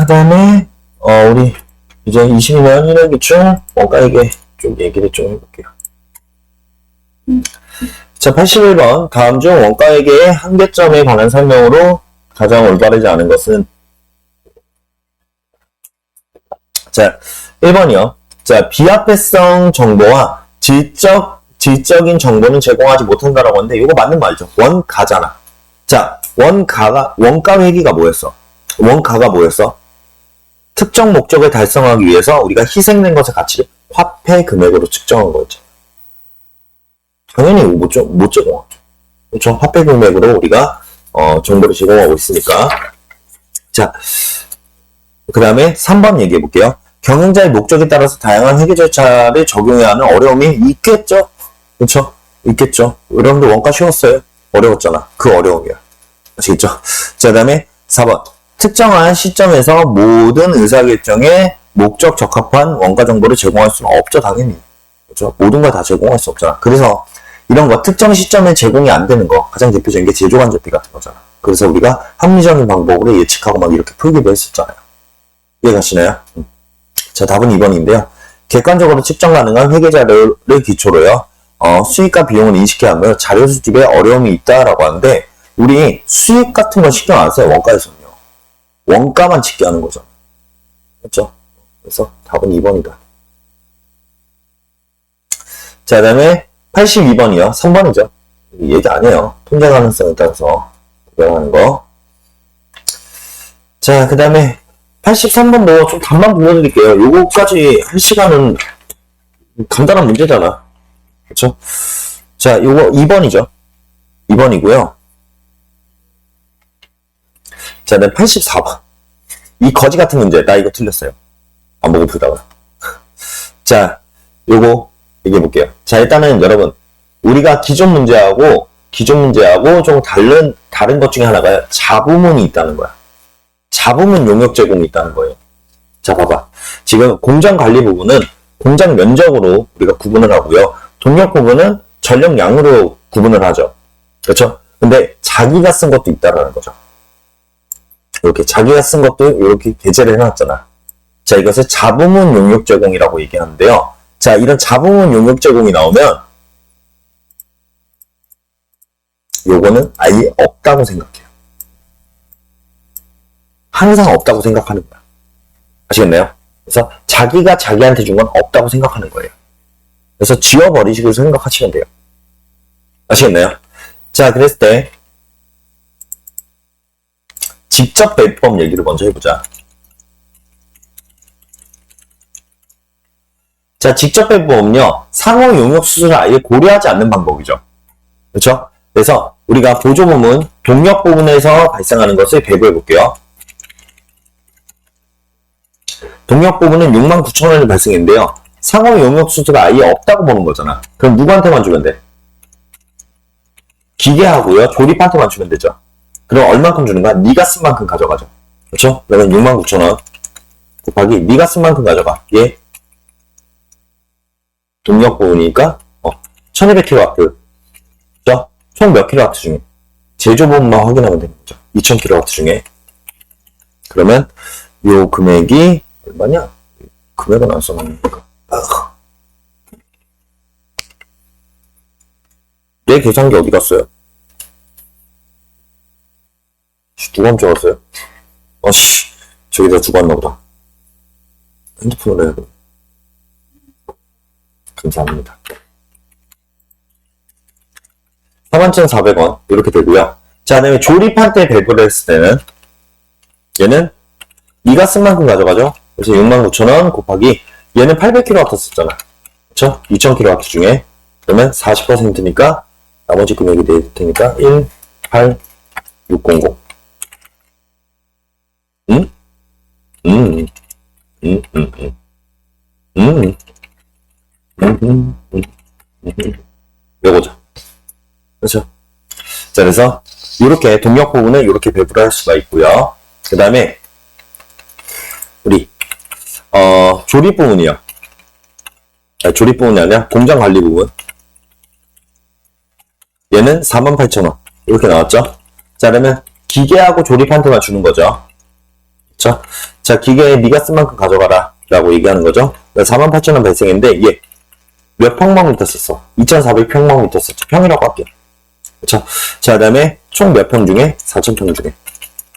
다음에, 우리, 이제 22년 1월 기출 원가에게 좀 얘기를 좀 해볼게요. 자, 81번. 다음 중 원가에게의 한계점에 관한 설명으로 가장 올바르지 않은 것은? 자, 1번이요. 자, 비합회성 정보와 질적인 정보는 제공하지 못한다라고 하는데, 이거 맞는 말이죠. 원가잖아. 자, 원가 회계가 뭐였어? 원가가 뭐였어? 특정 목적을 달성하기 위해서 우리가 희생된 것의 가치를 화폐 금액으로 측정한 거였죠. 당연히 못 제공하죠. 그렇죠? 화폐 금액으로 우리가 정보를 제공하고 있으니까. 자, 그 다음에 3번 얘기해 볼게요. 경영자의 목적에 따라서 다양한 회계 절차를 적용해야 하는 어려움이 있겠죠? 그렇죠? 있겠죠? 여러분들 원가 쉬웠어요? 어려웠잖아. 그 어려움이야. 아시겠죠? 자, 그 다음에 4번. 특정한 시점에서 모든 의사결정에 목적 적합한 원가 정보를 제공할 수는 없죠, 당연히. 그렇죠? 모든 걸 다 제공할 수 없잖아. 그래서 이런 거 특정 시점에 제공이 안 되는 거 가장 대표적인 게 제조간접비 같은 거잖아. 그래서 우리가 합리적인 방법으로 예측하고 막 이렇게 풀기도 했었잖아요. 이해가시나요? 자, 답은 2번인데요. 객관적으로 측정 가능한 회계 자료를 기초로요. 수익과 비용을 인식해야 하며 자료 수집에 어려움이 있다라고 하는데, 우리 수익 같은 거 신경 안 써요, 원가에서는요. 원가만 집계하는 거죠. 그렇죠? 그래서 답은 2번이다. 자, 그 다음에 82번이요. 3번이죠. 얘기 안 해요. 통제 가능성에 따라서 구별하는 거. 자, 그 다음에 83번도 좀 답만 보여드릴게요. 요거까지 할 시간은 간단한 문제잖아. 그쵸? 자, 요거 2번이죠. 2번이고요. 자, 네, 84번. 이 거지 같은 문제. 나 이거 틀렸어요. 안 보고 풀다가. 자, 요거 얘기해 볼게요. 자, 일단은 여러분, 우리가 기존 문제하고 좀 다른 것 중에 하나가 자부문이 있다는 거야. 자부문 용역 제공이 있다는 거예요. 자, 봐봐. 지금 공장 관리 부분은 공장 면적으로 우리가 구분을 하고요. 동력 부분은 전력량으로 구분을 하죠. 그렇죠? 근데 자기가 쓴 것도 있다라는 거죠. 이렇게 자기가 쓴 것도 이렇게 게재를 해놨잖아. 자, 이것을 자부문 용역 제공이라고 얘기하는데요. 자, 이런 자부문 용역 제공이 나오면 요거는 아예 없다고 생각해요. 항상 없다고 생각하는 거야. 아시겠나요? 그래서 자기가 자기한테 준 건 없다고 생각하는 거예요. 그래서 지워버리시고 생각하시면 돼요. 아시겠나요? 자, 그랬을 때 직접 배법 얘기를 먼저 해보자. 자, 직접 배법은요, 상호 용역 수술을 아예 고려하지 않는 방법이죠. 그렇죠? 그래서 우리가 보조 부문, 동력 부분에서 발생하는 것을 배부해 볼게요. 동력 부분은 69,000원이 발생했는데요. 상호 용역 수수가 아예 없다고 보는 거잖아. 그럼 누구한테만 주면 돼? 기계하고요, 조립한테만 주면 되죠. 그럼 얼만큼 주는 거야? 네가 쓴 만큼 가져가죠. 그렇죠? 그러면 69,000원 곱하기 네가 쓴 만큼 가져가. 얘 동력 부분이니까 1200kW. 그렇죠? 총 몇 kW 중에? 제조 부분만 확인하면 되는 거죠. 2000kW 중에. 그러면 요 금액이 얼마냐? 금액은 안 써놨으니까. 내 계산기 어디 갔어요? 누가 훔쳐갔어요? 저기다 두고 왔나 보다. 핸드폰으로 해야 돼. 감사합니다. 41,400원 이렇게 되고요. 자, 그다음에 조립할 때 배부를 했을 때는 얘는 네가 쓴 만큼 가져가죠. 그래서 69,000원 곱하기 얘는 800kW 썼잖아. 그쵸? 2000kW 중에 그러면 40%니까 나머지 금액이 될 테니까 18600. 요거죠. 그렇죠? 자, 그래서 이렇게 동력 부분을 이렇게 배부를 할 수가 있고요. 그 다음에 우리 조립 부분이요. 조립 부분이 아니라 공장 관리 부분. 얘는 48,000원 이렇게 나왔죠. 자, 그러면 기계하고 조립한테만 주는 거죠. 자, 자, 기계에 네가 쓴 만큼 가져가라. 라고 얘기하는 거죠. 48,000원 발생했는데, 얘 몇 평방미터 썼어? 2,400평방미터 썼죠. 평이라고 할게요. 그쵸? 자, 그 다음에 총 몇 평 중에? 4,000평 중에.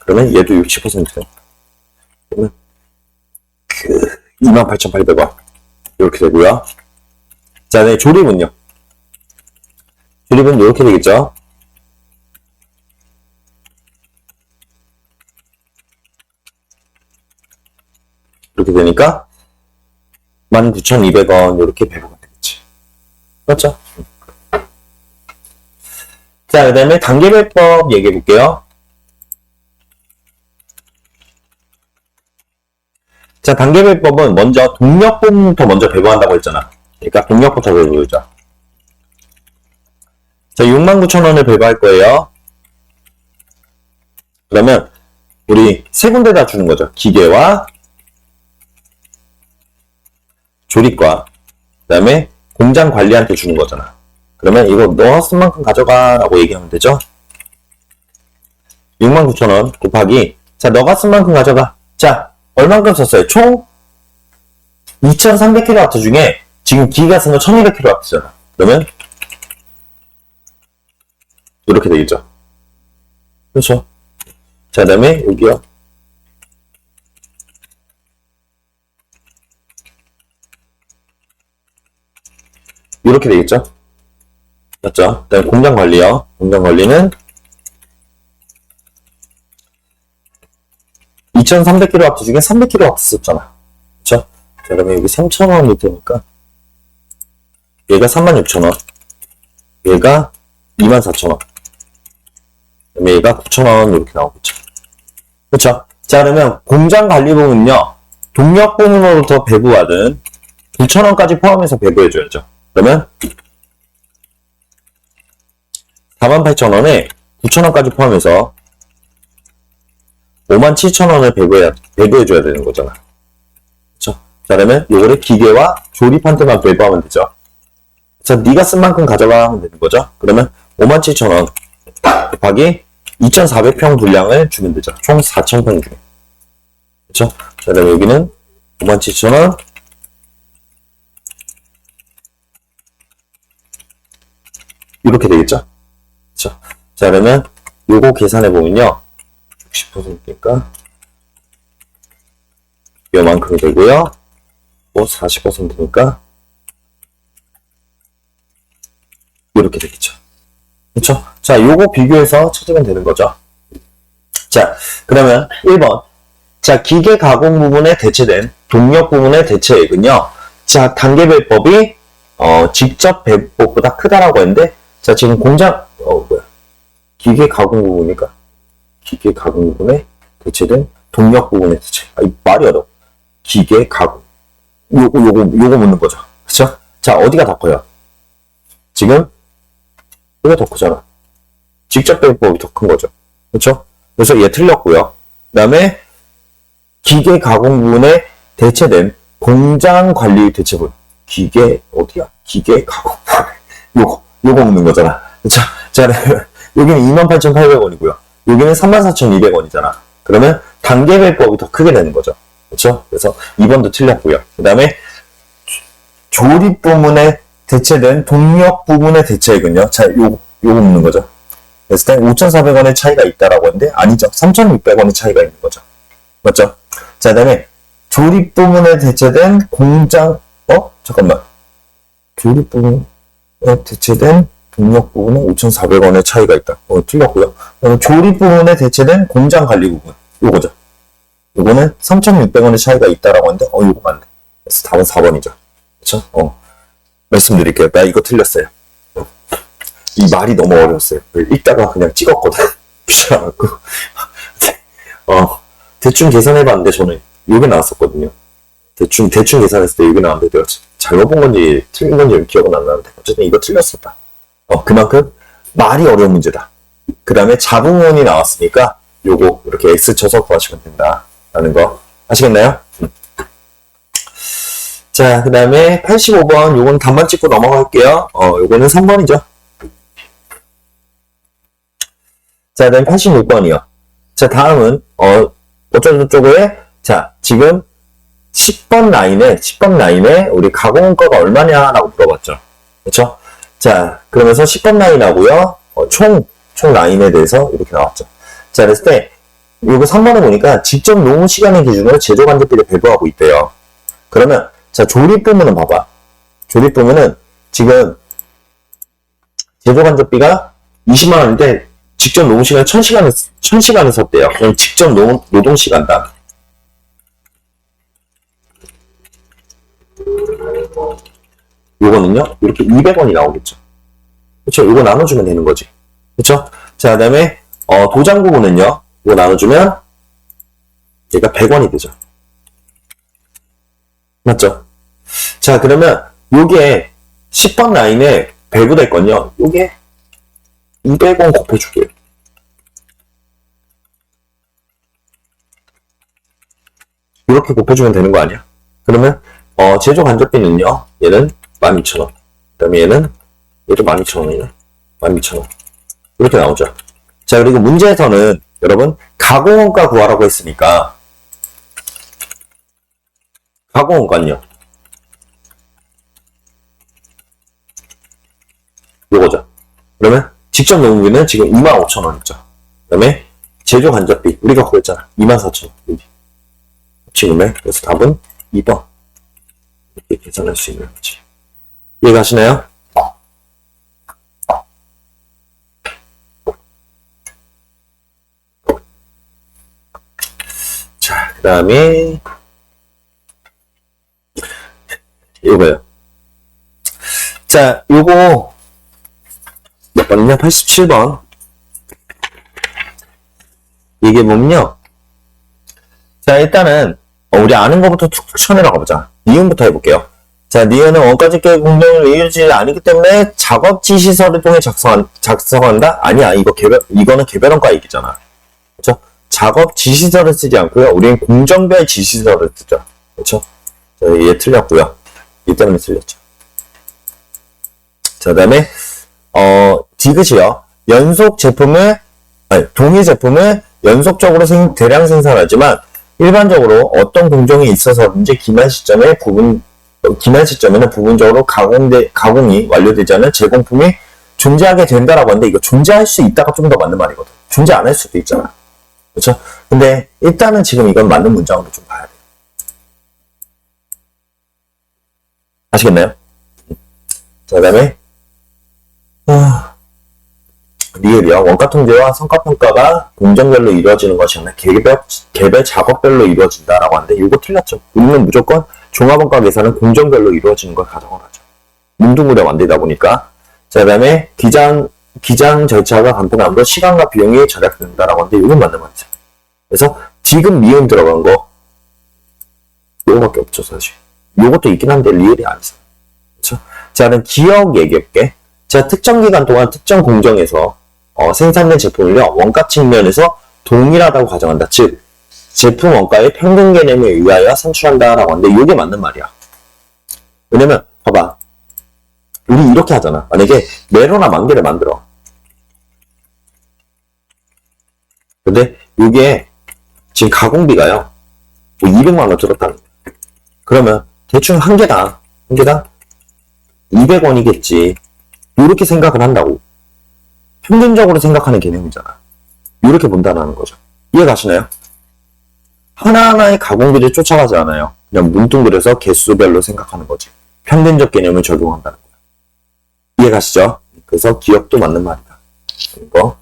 그러면 얘도 60%요. 그러면 28,800원. 이렇게 되고요. 자, 네, 조립은요? 조립은 이렇게 되겠죠? 이렇게 되니까 19,200원 이렇게 배부가 되겠지. 맞죠? 자, 그 다음에 단계배법 얘기해 볼게요. 자, 단계배법은 먼저 동력분부터 먼저 배부한다고 했잖아. 그러니까 동력부터 배부자. 자, 69,000원을 배부할 거예요. 그러면 우리 세 군데다 주는 거죠. 기계와 조립과 그 다음에 공장 관리한테 주는 거잖아. 그러면 이거 너 쓴 만큼 가져가 라고 얘기하면 되죠. 69,000원 곱하기 자, 너가 쓴 만큼 가져가. 자, 얼만큼 썼어요? 총 2300kW 중에 지금 기계가 쓴 건 1200kW잖아. 그러면 이렇게 되겠죠. 그렇죠. 자, 그 다음에 여기요. 이렇게 되겠죠. 맞죠? 그 다음에 공장 관리요. 공장 관리는 2300kW 중에 300kW 썼잖아. 그쵸? 자, 그러면 여기 3,000원이 되니까 얘가 36,000원, 얘가 24,000원, 그다음에 얘가 9,000원 이렇게 나오겠죠. 그쵸? 자, 그러면 공장 관리 부분은요, 동력 부분으로부터 배부하든 9,000원까지 포함해서 배부해줘야죠. 그러면 48,000원에 9,000원까지 포함해서 57,000원을 배부해줘야 되는 거잖아. 그쵸? 자, 그러면 요거를 기계와 조립한테만 배부하면 되죠. 자, 네가 쓴 만큼 가져가 하면 되는 거죠. 그러면 57,000원 곱하기 2,400평 분량을 주면 되죠. 총 4,000평 중에. 그쵸? 자, 그다음에 여기는 57,000원 이렇게 되겠죠? 그쵸? 자, 그러면 요거 계산해 보면요. 60%니까 요만큼 되고요. 뭐 40%니까 이렇게 되겠죠. 그쵸? 자, 요거 비교해서 찾으면 되는 거죠. 자, 그러면 1번. 자, 기계 가공 부분에 대체된 동력 부분의 대체액은요. 자, 단계배법이 직접 배법보다 크다라고 했는데, 자, 지금 공장 기계 가공 부분이니까 기계 가공 부분에 대체된 동력 부분의 대체. 아, 이 말이 어려워. 기계 가공. 요거 묻는 거죠. 그쵸? 자, 어디가 더 커요? 지금 이거 더 크잖아. 직접 배법이 더 큰 거죠. 그쵸? 그래서 얘 틀렸고요. 그 다음에 기계 가공 부분에 대체된 공장 관리 대체분. 기계 어디야? 기계 가공 부분. 요거 묻는 거잖아. 그쵸? 자, 여기는 28,800원이고요. 여기는 34,200원이잖아. 그러면 단계배법이 더 크게 되는 거죠. 그렇죠? 그래서 2번도 틀렸고요. 그 다음에 조립 부분에 대체된 동력 부분의 대체액은요. 자, 요거 묻는 거죠. 그랬을 때 5,400원의 차이가 있다라고 했는데 아니죠. 3,600원의 차이가 있는 거죠. 맞죠? 자, 그 다음에 조립 부분에 대체된 공장 잠깐만. 조립 부분에 대체된 동력 부분은 5,400원의 차이가 있다. 틀렸고요. 조립 부분에 대체된 공장 관리 부분. 요거죠. 요거는 3,600원의 차이가 있다라고 하는데, 요거 맞네. 그래서 답은 4번이죠. 그쵸? 말씀드릴게요. 나 이거 틀렸어요. 이 말이 너무 어려웠어요. 읽다가 그냥 찍었거든. 귀찮아갖고. 대충 계산해봤는데, 저는 요게 나왔었거든요. 대충 계산했을 때 요게 나왔는데, 내가 잘못 본 건지, 틀린 건지 기억은 안 나는데, 어쨌든 이거 틀렸었다. 그만큼 말이 어려운 문제다. 그 다음에 자궁원이 나왔으니까 요거 이렇게 X 쳐서 구하시면 된다라는 거 아시겠나요? 자, 그 다음에 85번 요건 단만 찍고 넘어갈게요. 요거는 3번이죠. 자, 그 다음에 86번이요. 자, 다음은 어쩌고저쩌고에, 자, 지금 10번 라인에 우리 가공원가가 얼마냐라고 물어봤죠. 그쵸? 자, 그러면서 10번 라인하고요, 총 라인에 대해서 이렇게 나왔죠. 자, 그랬을 때, 이거 3번에 보니까 직접 노무 시간의 기준으로 제조간접비를 배부하고 있대요. 그러면, 자, 조립 부문은 봐봐. 조립 부문은 지금 제조간접비가 20만 원인데, 직접 노무 시간 1000시간을 썼대요. 그럼 직접 노동 시간당. 요거는요, 이렇게 200원이 나오겠죠. 그쵸? 요거 나눠주면 되는 거지. 그쵸? 자, 그 다음에, 도장 부분은요, 이거 나눠주면, 얘가 100원이 되죠. 맞죠? 자, 그러면, 요게 10번 라인에 배부될 건요, 요게 200원 곱해줄게요. 이렇게 곱해주면 되는 거 아니야? 그러면, 제조 간접비는요, 얘는 12,000원. 그 다음에 얘도 12,000원이네. 12,000원. 이렇게 나오죠. 자, 그리고 문제에서는 여러분, 가공원가 구하라고 했으니까, 가공원가는요. 요거죠. 그러면, 직접 노무비는 지금 25,000원 있죠. 그 다음에, 제조 간접비. 우리가 구했잖아. 24,000원. 여기. 합치금액. 그래서 답은 2번. 이렇게 계산할 수 있는 거지. 이해가시나요? 자, 그 다음에 이거요. 자, 요거 몇 번이냐? 87번. 이게 뭐냐면요. 자, 일단은 우리 아는 것부터 툭툭 쳐내러 가보자. 니은부터 해볼게요. 자, 니은은 원가집계 공정을 이루지 않기 때문에 작업 지시서를 통해 작성한다? 아니야. 이거는 개별원가 얘기잖아. 그쵸? 작업 지시서를 쓰지 않고요. 우리는 공정별 지시서를 쓰죠. 그쵸? 자, 얘 틀렸고요. 이 때문에 틀렸죠. 자, 그 다음에, 디귿이요. 동일 제품을 연속적으로 대량 생산하지만, 일반적으로 어떤 공정이 있어서든지 기말 시점에는 부분적으로 가공이 완료되지 않은 제공품이 존재하게 된다라고 하는데, 이거 존재할 수 있다가 좀 더 맞는 말이거든. 존재 안 할 수도 있잖아. 그렇죠? 근데 일단은 지금 이건 맞는 문장으로 좀 봐야 돼요. 아시겠나요? 자, 그 다음에 리을이요. 원가통제와 성과평가가 공정별로 이루어지는 것이 아니라 개별 작업별로 이루어진다라고 하는데 이거 틀렸죠. 우리는 무조건 종합원가 계산은 공정별로 이루어지는 걸 가정을 하죠. 문둥무려 만들다 보니까. 자, 그 다음에 기장 절차가 간편함으로 시간과 비용이 절약된다라고 하는데 이건 맞는 말이죠. 그래서 지금 미음 들어간 거 요거밖에 없죠, 사실. 요것도 있긴 한데 리을이 아니죠. 그렇죠? 자, 그럼 기억 얘기할게. 자, 특정 기간 동안 특정 공정에서 생산된 제품을요, 원가 측면에서 동일하다고 가정한다. 즉, 제품 원가의 평균 개념에 의하여 산출한다라고 하는데 이게 맞는 말이야. 왜냐면 봐봐. 우리 이렇게 하잖아. 만약에 메로나 만개를 만들어. 근데 이게 지금 가공비가요. 뭐 200만 원 들었다는 거야. 그러면 대충 한 개당 200원이겠지. 이렇게 생각을 한다고. 평균적으로 생각하는 개념이잖아. 이렇게 본다는 거죠. 이해가시나요? 하나하나의 가공비를 쫓아가지 않아요. 그냥 뭉뚱그려서 개수별로 생각하는 거지. 평균적 개념을 적용한다는 거야. 이해가시죠? 그래서 기억도 맞는 말이다. 이거.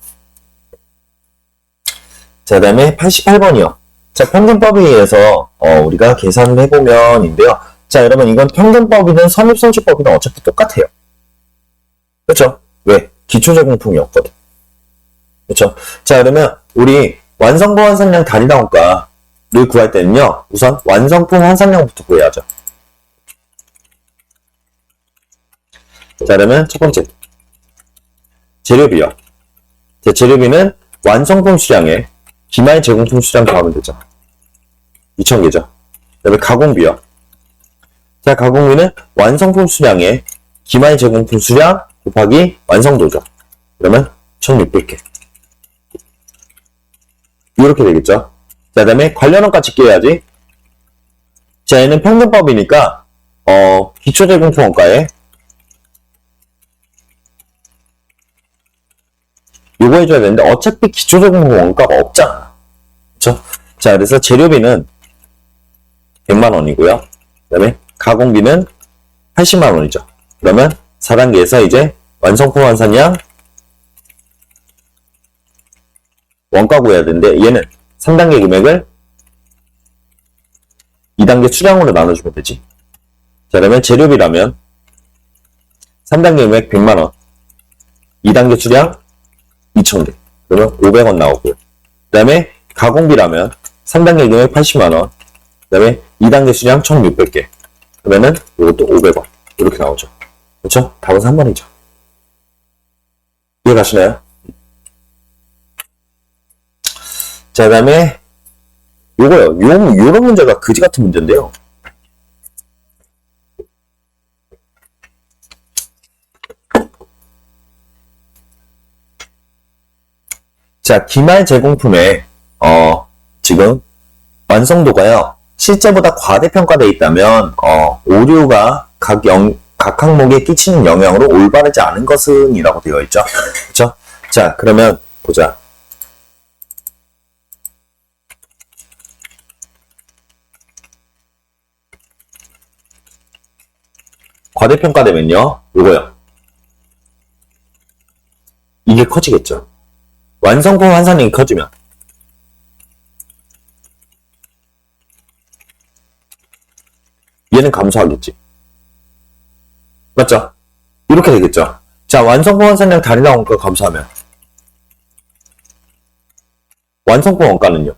자, 그 다음에 88번이요. 자, 평균법에 의해서 우리가 계산을 해보면인데요. 자, 여러분 이건 평균법이든 선입선출법이든 어차피 똑같아요. 그렇죠? 왜? 기초제공품이었거든. 그렇죠? 자, 그러면 우리 완성품 환산량 단위당원가를 구할 때는요. 우선 완성품 환산량부터 구해야죠. 자, 그러면 첫 번째 재료비요. 자, 재료비는 완성품 수량에 기말 제공품 수량 더하면 되죠. 2,000개죠. 그 다음에 가공비요. 자, 가공비는 완성품 수량에 기말 제공품 수량 곱하기 완성도죠. 그러면 1,600개. 이렇게 되겠죠. 자, 자, 그 다음에 관련원까지 끼워야지. 자, 얘는 평균법이니까, 기초제공품 원가에 요거 해줘야 되는데, 어차피 기초제공품 원가가 없잖아. 그쵸? 자, 그래서 재료비는 100만원이고요. 그 다음에 가공비는 80만원이죠. 그러면 4단계에서 이제 완성품 환산량 원가 구해야 되는데, 얘는 3단계 금액을 2단계 수량으로 나눠주면 되지. 자, 그러면 재료비라면 3단계 금액 100만원, 2단계 수량 2,000개. 그러면 500원 나오고요. 그 다음에 가공비라면 3단계 금액 80만원, 그 다음에 2단계 수량 1,600개. 그러면은 이것도 500원. 이렇게 나오죠. 그렇죠? 답은 3번이죠. 이해가시나요? 자, 그 다음에 요거요. 요런 문제가 그지 같은 문제인데요. 자, 기말 제공품의 지금 완성도가요. 실제보다 과대평가되어 있다면 오류가 각 항목에 끼치는 영향으로 올바르지 않은 것은 이라고 되어 있죠. 그렇죠? 자, 그러면 보자. 과대평가되면요. 요거요. 이게 커지겠죠. 완성품 환산량이 커지면 얘는 감소하겠지. 맞죠? 이렇게 되겠죠. 자, 완성품 환산량 단위당 원가가 감소하면 완성품 원가는요?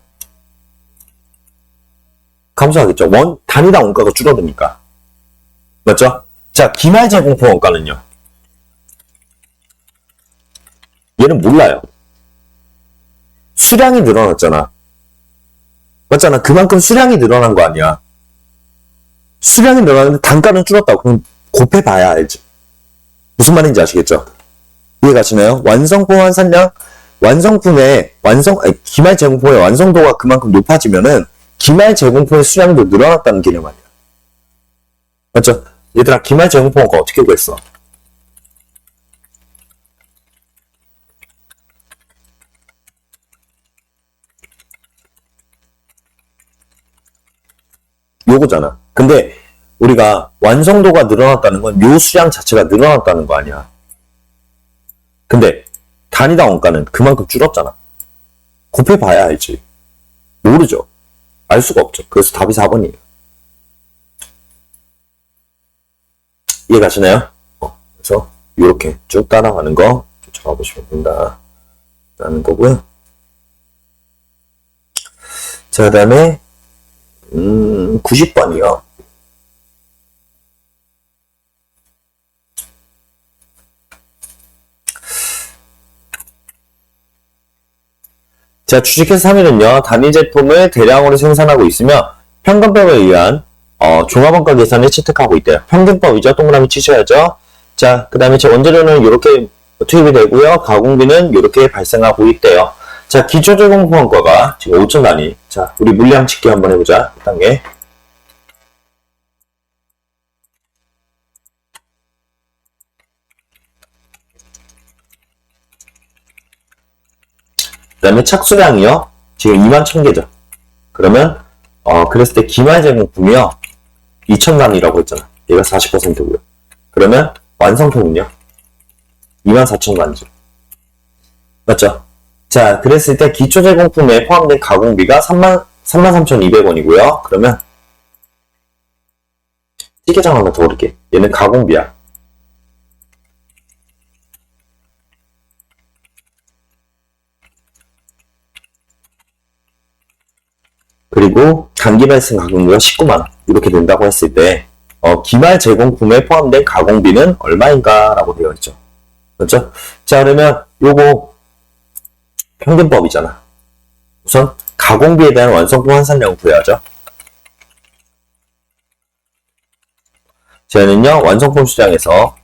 감소하겠죠. 단위당 원가가 줄어드니까. 맞죠? 자, 기말 제공품 원가는요? 얘는 몰라요. 수량이 늘어났잖아. 맞잖아. 그만큼 수량이 늘어난 거 아니야. 수량이 늘어났는데 단가는 줄었다고. 그럼 곱해봐야 알지. 무슨 말인지 아시겠죠? 이해가시나요? 완성품 환산량, 기말 제공품의 완성도가 그만큼 높아지면은 기말 제공품의 수량도 늘어났다는 개념 아니야. 맞죠? 얘들아, 기말 제공품 원가 어떻게 구했어? 요거잖아. 근데 우리가 완성도가 늘어났다는 건 요 수량 자체가 늘어났다는 거 아니야. 근데 단위당 원가는 그만큼 줄었잖아. 곱해봐야 알지. 모르죠. 알 수가 없죠. 그래서 답이 4번이에요. 이해가시나요? 그래서 이렇게 쭉 따라가는 거 쫓아가 보시면 된다. 라는 거고요. 자, 그 다음에 90번이요. 자, 주식회사 3위는요, 단위 제품을 대량으로 생산하고 있으며 평균법에 의한 종합원가 계산을 채택하고 있대요. 평균법이죠. 동그라미 치셔야죠. 자, 그 다음에 제 원재료는 이렇게 투입이 되고요. 가공비는 이렇게 발생하고 있대요. 자, 기초제공품 원가가 지금 5천 단위. 자, 우리 물량 집계 한번 해보자. 1단계. 그 다음에 착수량이요. 지금 21,000개죠. 그러면 그랬을 때 기말 제공품이요. 2천 단위라고 했잖아. 얘가 40%고요. 그러면 완성품은요. 24,000단위죠. 맞죠? 자, 그랬을 때 기초 제공품에 포함된 가공비가 33,200원이고요. 그러면 티켓장 하나 더 오를게. 얘는 가공비야. 그리고 단기 발생 가공비가 19만원. 이렇게 된다고 했을 때, 기말 제공품에 포함된 가공비는 얼마인가? 라고 되어 있죠. 그렇죠? 자, 그러면 요거 평균법이잖아. 우선 가공비에 대한 완성품 환산량을 구해야죠. 저희는요, 완성품 수량에서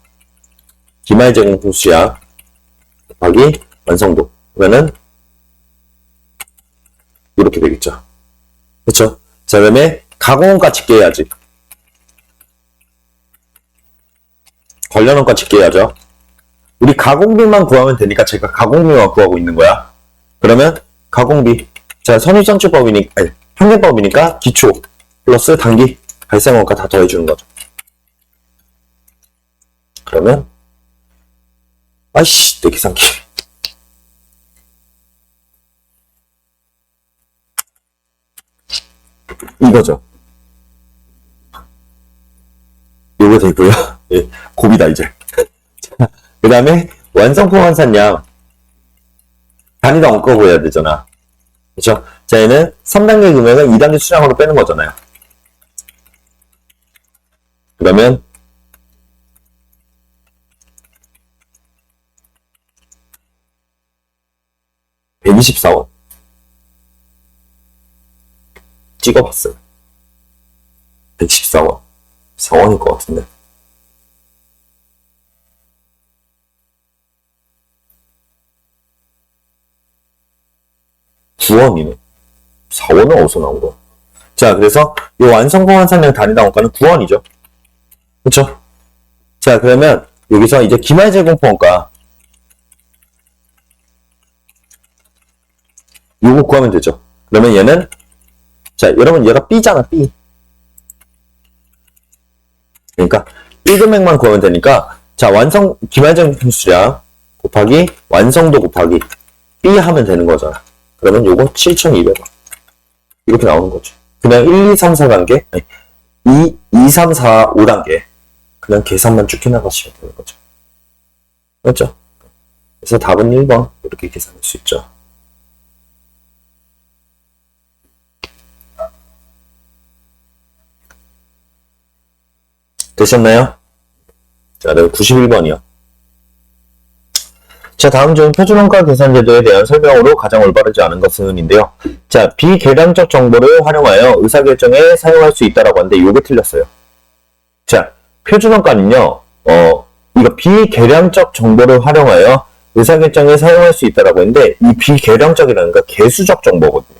기말 제공품 수량 곱하기 완성도. 그러면은 이렇게 되겠죠. 그쵸? 자, 그 다음에 가공원가 집계해야지. 관련원가 집계해야죠. 우리 가공비만 구하면 되니까 제가 가공비만 구하고 있는 거야. 그러면 가공비. 자, 선입선출법이니까, 아니, 평균법이니까 기초 플러스 단기 발생원가 다 더해주는 거죠. 그러면 아이씨, 내 계산기. 이거죠. 요거 되고요. 예, 고비다 이제. 그 다음에 완성품 환산량 단위당 원가 구해야 되잖아. 그쵸? 자, 얘는 3단계 금액은 2단계 수량으로 빼는 거잖아요. 그러면 124원 찍어봤어요. 114원 4원일 것 같은데. (9원이네) 4원은 어디서 나온 거야? 자, 그래서 이 완성품 환산량 단위당 원가는 9원이죠. 그쵸? 자, 그러면 여기서 이제 기말 제공포원가 요거 구하면 되죠. 그러면 얘는, 자, 여러분 얘가 B잖아, B. 그러니까 1금액만 구하면 되니까, 자, 기말 제공품 수량 곱하기 완성도 곱하기 B 하면 되는 거잖아. 그러면 요거 7,200원. 이렇게 나오는 거죠. 그냥 1, 2, 3, 4단계, 아니, 2, 3, 4, 5단계. 그냥 계산만 쭉 해나가시면 되는 거죠. 그렇죠? 그래서 답은 1번. 이렇게 계산할 수 있죠. 되셨나요? 자, 91번이요. 자, 다음 중 표준원가 계산제도에 대한 설명으로 가장 올바르지 않은 것은인데요. 자, 비계량적 정보를 활용하여 의사결정에 사용할 수 있다라고 하는데 요게 틀렸어요. 자, 표준원가는요, 이거 비계량적 정보를 활용하여 의사결정에 사용할 수 있다라고 했는데 이 비계량적이라는 건 개수적 정보거든요.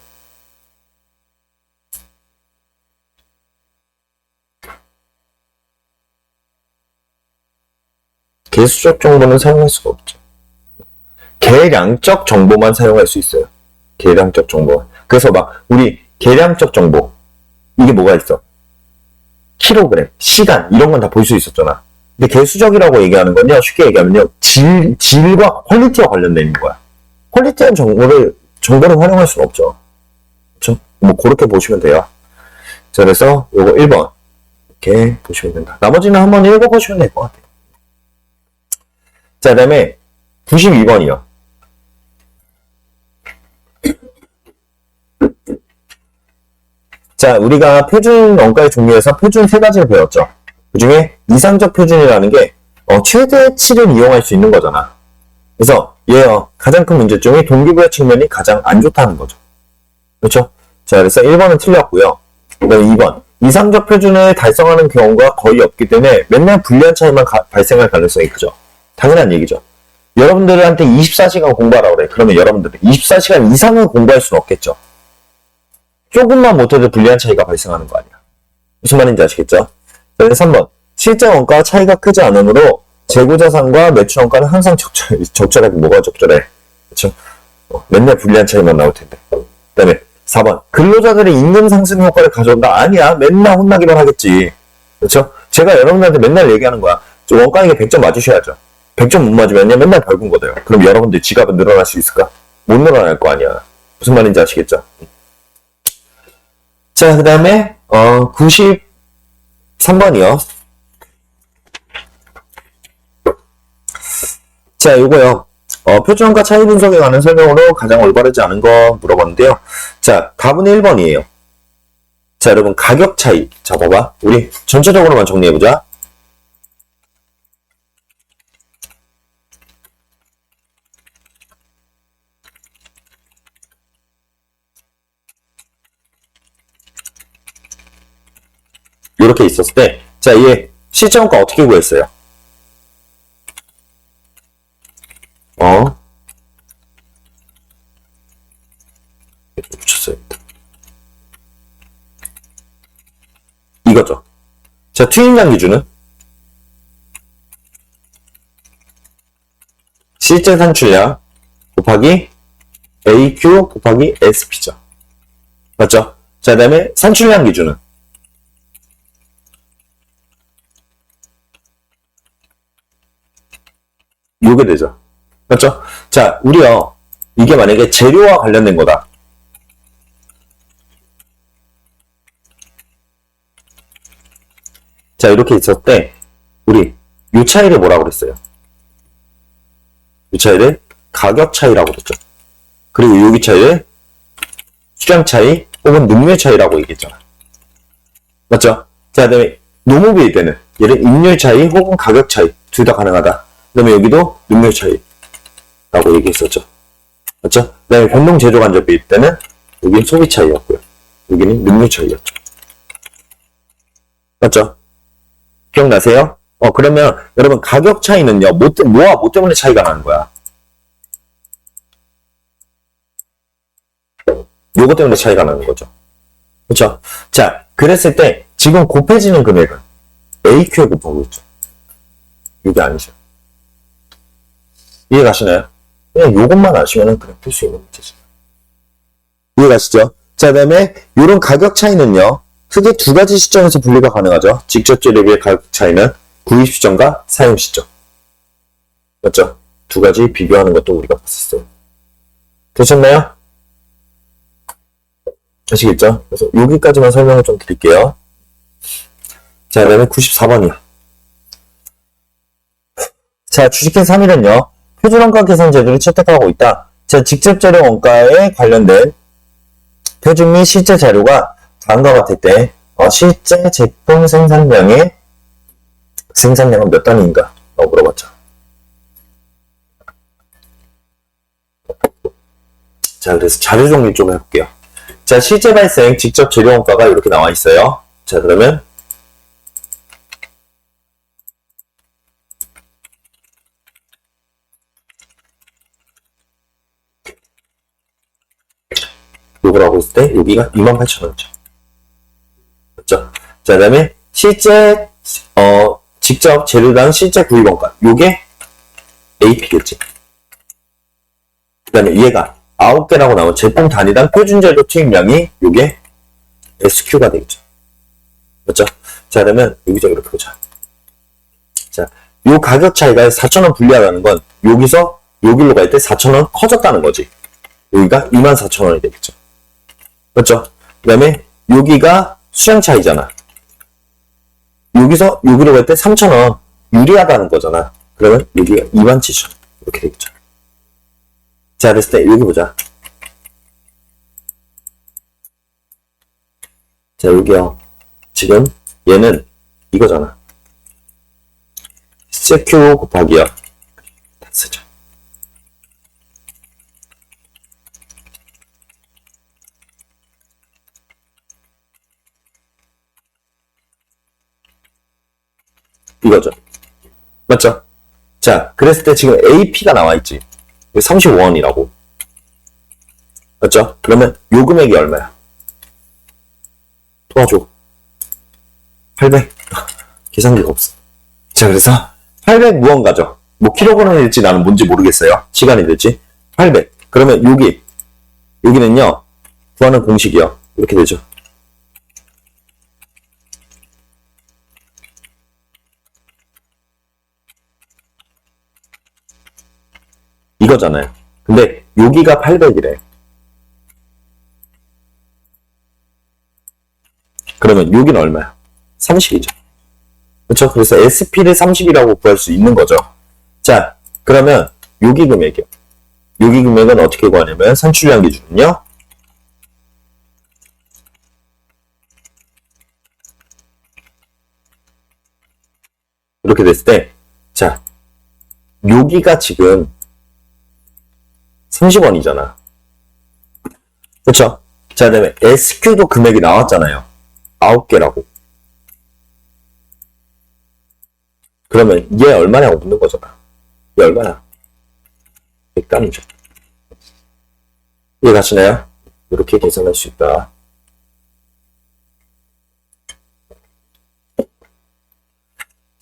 개수적 정보는 사용할 수가 없죠. 계량적 정보만 사용할 수 있어요. 계량적 정보. 그래서 막 우리 계량적 정보 이게 뭐가 있어? 킬로그램, 시간 이런 건 다 볼 수 있었잖아. 근데 개수적이라고 얘기하는 건요, 쉽게 얘기하면요, 질과 퀄리티와 관련된 거야. 퀄리티한 정보를 활용할 수는 없죠. 그렇죠? 뭐 그렇게 보시면 돼요. 자, 그래서 요거 1번 이렇게 보시면 된다. 나머지는 한번 읽어보시면 될 것 같아요. 자, 그 다음에 92번이요. 자, 우리가 표준 원가의 종류에서 표준 3가지를 배웠죠. 그 중에 이상적 표준이라는 게 최대치를 이용할 수 있는 거잖아. 그래서 얘요, 가장 큰 문제점이 동기부여 측면이 가장 안 좋다는 거죠. 그렇죠? 자, 그래서 1번은 틀렸고요. 그 다음에 2번. 이상적 표준을 달성하는 경우가 거의 없기 때문에 맨날 불리한 차이만 발생할 가능성이 크죠. 당연한 얘기죠. 여러분들한테 24시간 공부하라고 그래. 그러면 여러분들이 24시간 이상을 공부할 수는 없겠죠. 조금만 못해도 불리한 차이가 발생하는 거 아니야. 무슨 말인지 아시겠죠? 그래서 3번. 실제 원가와 차이가 크지 않으므로 재고자산과 매출 원가는 항상 적절하게 뭐가 적절해? 그렇죠? 맨날 불리한 차이만 나올 텐데. 그 다음에 4번. 근로자들의 임금 상승 효과를 가져온다? 아니야. 맨날 혼나기만 하겠지. 그렇죠? 제가 여러분들한테 맨날 얘기하는 거야. 원가에게 100점 맞으셔야죠. 100점 못 맞으면요. 맨날 벌금 걷어요. 그럼 여러분들 지갑은 늘어날 수 있을까? 못 늘어날 거 아니야. 무슨 말인지 아시겠죠? 자, 그 다음에 93번이요. 자, 요거요. 표준원가 차이 분석에 관한 설명으로 가장 올바르지 않은 거 물어봤는데요. 자, 답은 1번이에요. 자, 여러분 가격 차이. 자, 봐봐. 우리 전체적으로만 정리해보자. 이렇게 있었을 때, 자, 얘 실제원가 어떻게 구했어요? 붙였어요. 이거죠. 자, 투입량 기준은 실제 산출량 곱하기 AQ 곱하기 SP죠. 맞죠? 자, 그 다음에 산출량 기준은 요게 되죠. 맞죠? 자, 우리요. 이게 만약에 재료와 관련된 거다. 자, 이렇게 있었을 때 우리 요 차이를 뭐라고 그랬어요? 이 차이를 가격 차이라고 그랬죠. 그리고 여기 차이를 수량 차이 혹은 능률 차이라고 얘기했잖아. 맞죠? 자, 그 다음에 노무비일 때는 얘를 인율 차이 혹은 가격 차이 둘 다 가능하다. 그 다음에 여기도 능률 차이라고 얘기했었죠. 맞죠? 그 다음에 공동 제조 간접비일 때는 여기는 소비 차이였고요. 여기는 능률 차이였죠. 맞죠? 기억나세요? 그러면 여러분 가격 차이는요, 뭐와 뭐 때문에 차이가 나는 거야? 요거 때문에 차이가 나는 거죠. 그렇죠? 자, 그랬을 때 지금 곱해지는 금액은 AQ에 곱하고 있죠. 이게 아니죠. 이해 가시나요? 그냥 요것만 아시면 그냥 풀 수 있는 문제죠. 이해 가시죠? 자, 그 다음에 요런 가격 차이는요, 크게 두 가지 시점에서 분리가 가능하죠. 직접 재료비의 가격 차이는 구입 시점과 사용 시점. 맞죠? 두 가지 비교하는 것도 우리가 봤었어요. 되셨나요? 아시겠죠? 그래서 여기까지만 설명을 좀 드릴게요. 자, 그 다음에 94번이요. 자, 주식회 3일은요, 표준원가 계산 제도를 채택하고 있다. 자, 직접 재료 원가에 관련된 표준 및 실제 자료가 다음과 같을 때, 실제 제품 생산량은 몇 단위인가? 라고 물어봤죠. 자, 그래서 자료 정리 좀 해볼게요. 자, 실제 발생 직접 재료 원가가 이렇게 나와 있어요. 자, 그러면 요걸 하고 있을 때 여기가 28,000원이죠. 맞죠? 자, 그 다음에 실제 직접 재료당 실제 구입 원가 요게 AP겠지. 그 다음에 얘가 9개라고 나온 제품 단위당 표준 재료 투입량이 요게 SQ가 되겠죠. 맞죠? 자, 그러면 여기서 이렇게 보자. 자, 요 가격 차이가 4,000원 분리하라는 건 여기서 여기로 갈 때 4,000원 커졌다는 거지. 여기가 24,000원이 되겠죠. 맞죠? 그 다음에 여기가 수량 차이잖아. 여기서 여기로 갈 때 3,000원 유리하다는 거잖아. 그러면 여기가 27,000원 이렇게 되겠죠. 자, 그랬을 때 여기 보자. 자, 여기요. 지금 얘는 이거잖아. CQ 곱하기요. 다 쓰자. 이거죠. 맞죠? 자, 그랬을 때 지금 AP가 나와 있지. 35원이라고. 맞죠? 그러면 요 금액이 얼마야? 도와줘. 800. 계산기가 없어. 자, 그래서 800 무언가죠. 뭐 킬로그램이 될지 나는 뭔지 모르겠어요. 시간이 될지. 800. 그러면 여기는요. 구하는 공식이요. 이렇게 되죠. 이거잖아요. 근데 여기가 800이래. 그러면 여기는 얼마야? 30이죠. 그렇죠? 그래서 SP를 30이라고 구할 수 있는 거죠. 자, 그러면 여기 금액이요. 여기 금액은 어떻게 구하냐면 산출량 기준은요. 이렇게 됐을 때, 자, 여기가 지금 30원이잖아. 그렇죠? 자, 그다음에 SQ도 금액이 나왔잖아요. 9개라고. 그러면 얘 얼마냐고 묻는 거잖아. 얘 얼마야? 100단위죠. 이해 가시나요? 이렇게 계산할 수 있다.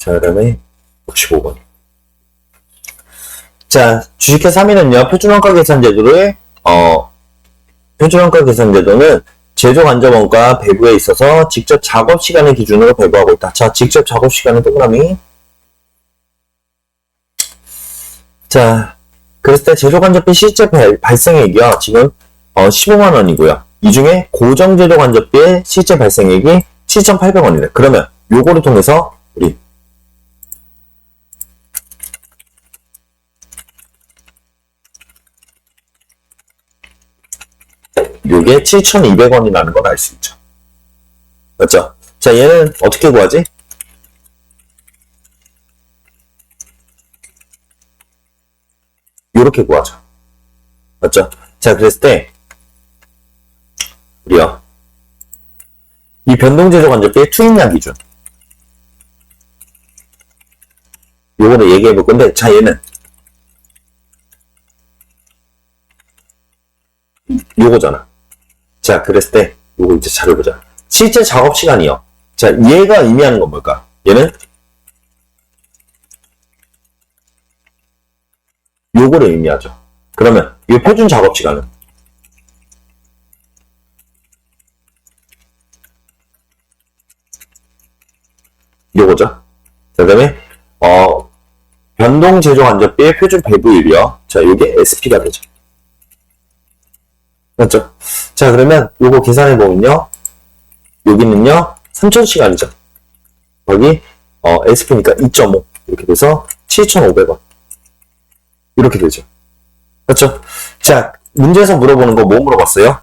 자, 그 다음에 95번. 자, 주식회 3위는요, 표준원가 계산제도를, 표준원가 계산제도는 제조간접원가 배부에 있어서 직접 작업시간을 기준으로 배부하고 있다. 자, 직접 작업시간은 동그라미. 자, 그랬을 때 제조간접비 실제 발생액이요, 지금, 15만원이고요. 이 중에 고정제조간접비의 실제 발생액이 7,800원이래. 그러면 요거를 통해서 우리 요게 7,200원이라는 걸 알 수 있죠. 맞죠? 자, 얘는 어떻게 구하지? 요렇게 구하죠. 맞죠? 자, 그랬을 때 우리요, 이 변동제조간접비의 투입량 기준 요거를 얘기해 볼 건데, 자, 얘는 요거잖아. 자, 그랬을 때 요거 이제 잘 보자. 실제 작업 시간이요. 자, 얘가 의미하는 건 뭘까? 얘는 요거를 의미하죠. 그러면 이 표준 작업 시간은 요거죠. 그 다음에 변동 제조 간접비의 표준 배부율이요. 자, 요게 SP가 되죠. 맞죠? 자, 그러면 요거 계산해 보면요, 여기는요 3,000시간이죠. 거기 SP니까 2.5 이렇게 돼서 7,500원 이렇게 되죠. 그렇죠? 자, 문제에서 물어보는 거 뭐 물어봤어요?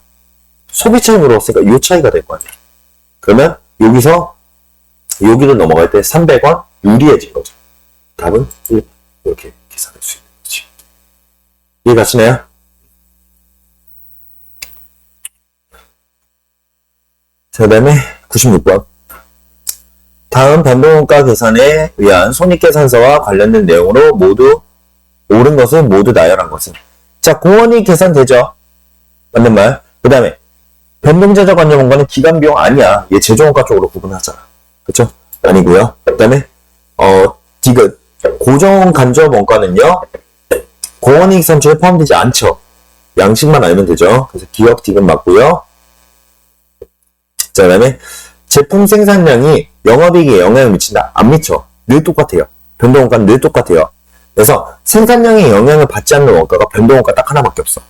소비 차이 물어봤으니까 요 차이가 될 거 아니에요. 그러면 여기서 여기로 넘어갈 때 300원 유리해진 거죠. 답은 1. 이렇게 계산할 수 있는 거지. 이해 가시나요? 자, 그 다음에 96번. 다음 변동원가 계산에 의한 손익계산서와 관련된 내용으로 모두 옳은 것은 모두 나열한 것은. 자, 공원이 계산되죠. 맞는 말. 그 다음에 변동제조간접원가는 기간비용 아니야. 얘 제조원가 쪽으로 구분하잖아. 그쵸? 아니고요. 그 다음에 디귿 고정간접원가는요, 공원이익 산출에 포함되지 않죠. 양식만 알면 되죠. 그래서 기억 디귿 맞고요. 자, 그 다음에 제품 생산량이 영업이익에 영향을 미친다. 안 미쳐. 늘 똑같아요. 변동원가는 늘 똑같아요. 그래서 생산량에 영향을 받지 않는 원가가 변동원가 딱 하나밖에 없어.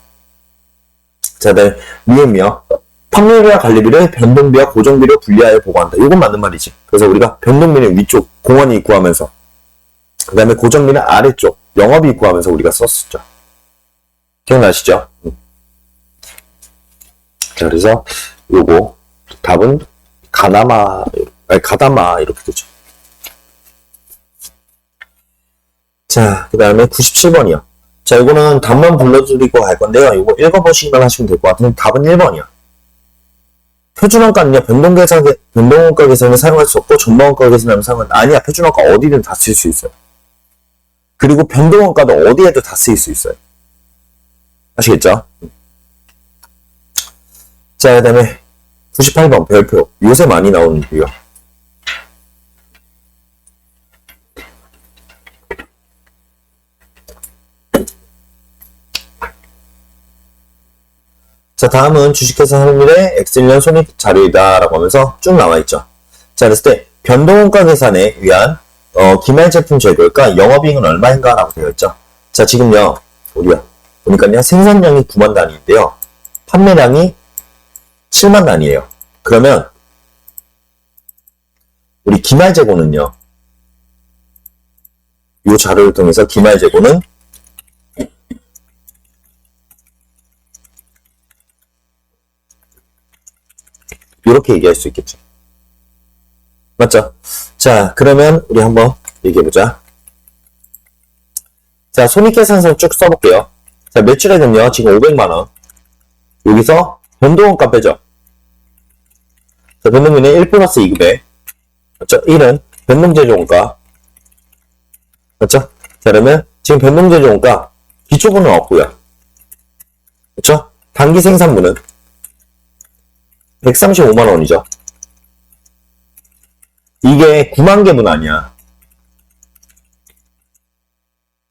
자, 그 다음에 미음이요. 판매비와 관리비를 변동비와 고정비로 분리하여 보고한다. 이건 맞는 말이지. 그래서 우리가 변동비는 위쪽 공원이익 구하면서, 그 다음에 고정비는 아래쪽 영업이익 구하면서 우리가 썼었죠. 기억나시죠? 자, 그래서 요거 답은 가다마 이렇게 되죠. 자, 그 다음에 97번이요. 자, 이거는 답만 불러드리고 갈 건데요. 이거 읽어보시기만 하시면 될 것 같은데 답은 1번이요. 표준원가는요, 변동원가 계산을 사용할 수 없고 전반원가 계산을 사용할 수 아니야. 표준원가 어디든 다 쓸 수 있어요. 그리고 변동원가도 어디에도 다 쓰일 수 있어요. 아시겠죠? 자, 그 다음에 98번 별표. 요새 많이 나오는 이유요. 자, 다음은 주식회사 할인율의 엑셀련 손익 자료이다라고 하면서 쭉 나와있죠. 자, 그랬을 때 변동원가 계산에 의한 기말 제품 재고가 영업이익은 얼마인가 라고 되어 있죠. 자, 지금요 우리가 보니까요 생산량이 9만 단위인데요 판매량이 7만 단위예요. 그러면 우리 기말 재고는요, 이 자료를 통해서 기말 재고는 이렇게 얘기할 수 있겠죠. 맞죠? 자, 그러면 우리 한번 얘기해보자. 자, 손익계산서 쭉 써볼게요. 자, 매출액은요 지금 500만원. 여기서 변동원가 빼죠. 자, 변동비는 1 플러스 2급에, 맞죠? 1은 변동제조원가. 맞죠? 자, 그러면 지금 변동제조원가 기초분은 없고요. 그렇죠? 단기 생산분은 135만원이죠. 이게 9만 개분 아니야.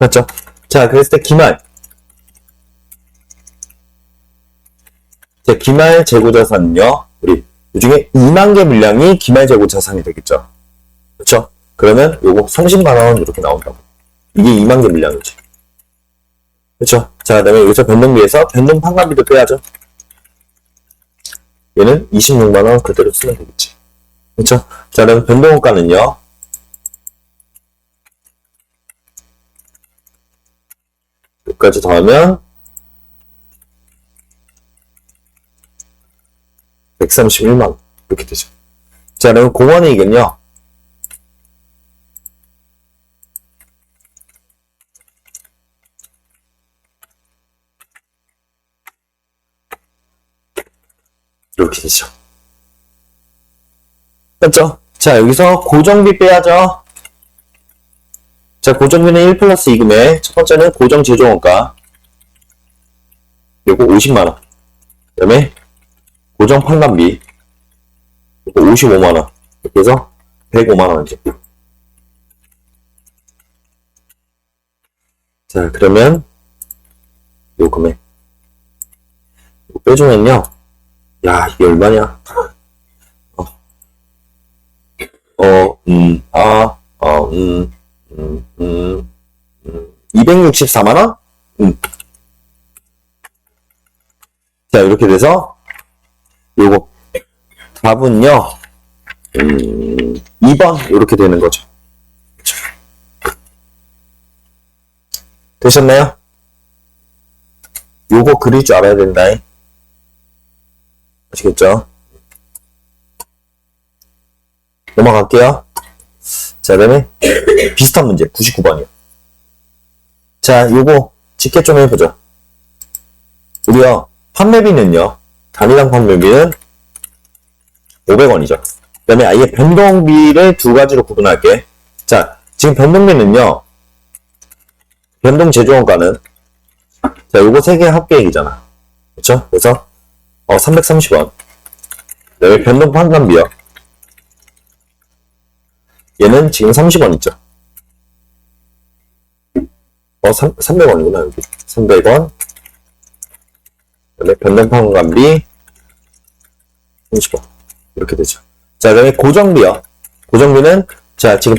맞죠? 자, 그랬을 때 기말. 자, 기말 재고자산은요, 우리, 이 중에 2만 개 물량이 기말 재고자산이 되겠죠? 그쵸? 그러면 요거 30만 원 이렇게 나온다고. 이게 2만 개 물량이지. 그쵸? 자, 그 다음에 여기서 변동비에서 변동 판관비도 빼야죠. 얘는 26만 원 그대로 쓰면 되겠지. 그쵸? 자, 그럼 변동원가는요, 여기까지 더하면 131만 원 이렇게 되죠. 자, 그럼 공원이익은요, 이렇게 되죠. 맞죠? 자, 여기서 고정비 빼야죠. 자, 고정비는 1 플러스 2금에 첫 번째는 고정 제조원가 요거 50만원. 그 다음에 고정 판관비 요거 55만원. 이렇게 해서 105만원이죠. 자, 그러면 요 금액 이거 빼주면요, 야, 이게 얼마냐? 264만원? 자, 이렇게 돼서, 요거, 답은요, 2번, 이렇게 되는 거죠. 그쵸? 되셨나요? 요거 그릴 줄 알아야 된다. 아시겠죠? 넘어갈게요. 자, 그 다음에 비슷한 문제 99번이요. 자, 요거 직계 좀 해보죠. 우리요, 판매비는요, 단위당 판매비는 500원이죠. 그 다음에 아예 변동비를 두 가지로 구분할게. 자, 지금 변동비는요, 변동 제조원가는, 자, 요거 세 개 합계액이잖아. 그쵸? 그래서, 330원. 그 다음에 변동 판관비요. 얘는 지금 30원 있죠. 300원이구나, 여기. 300원. 그 다음에 변동판관비 30원. 이렇게 되죠. 자, 그 다음에 고정비요. 고정비는, 자, 지금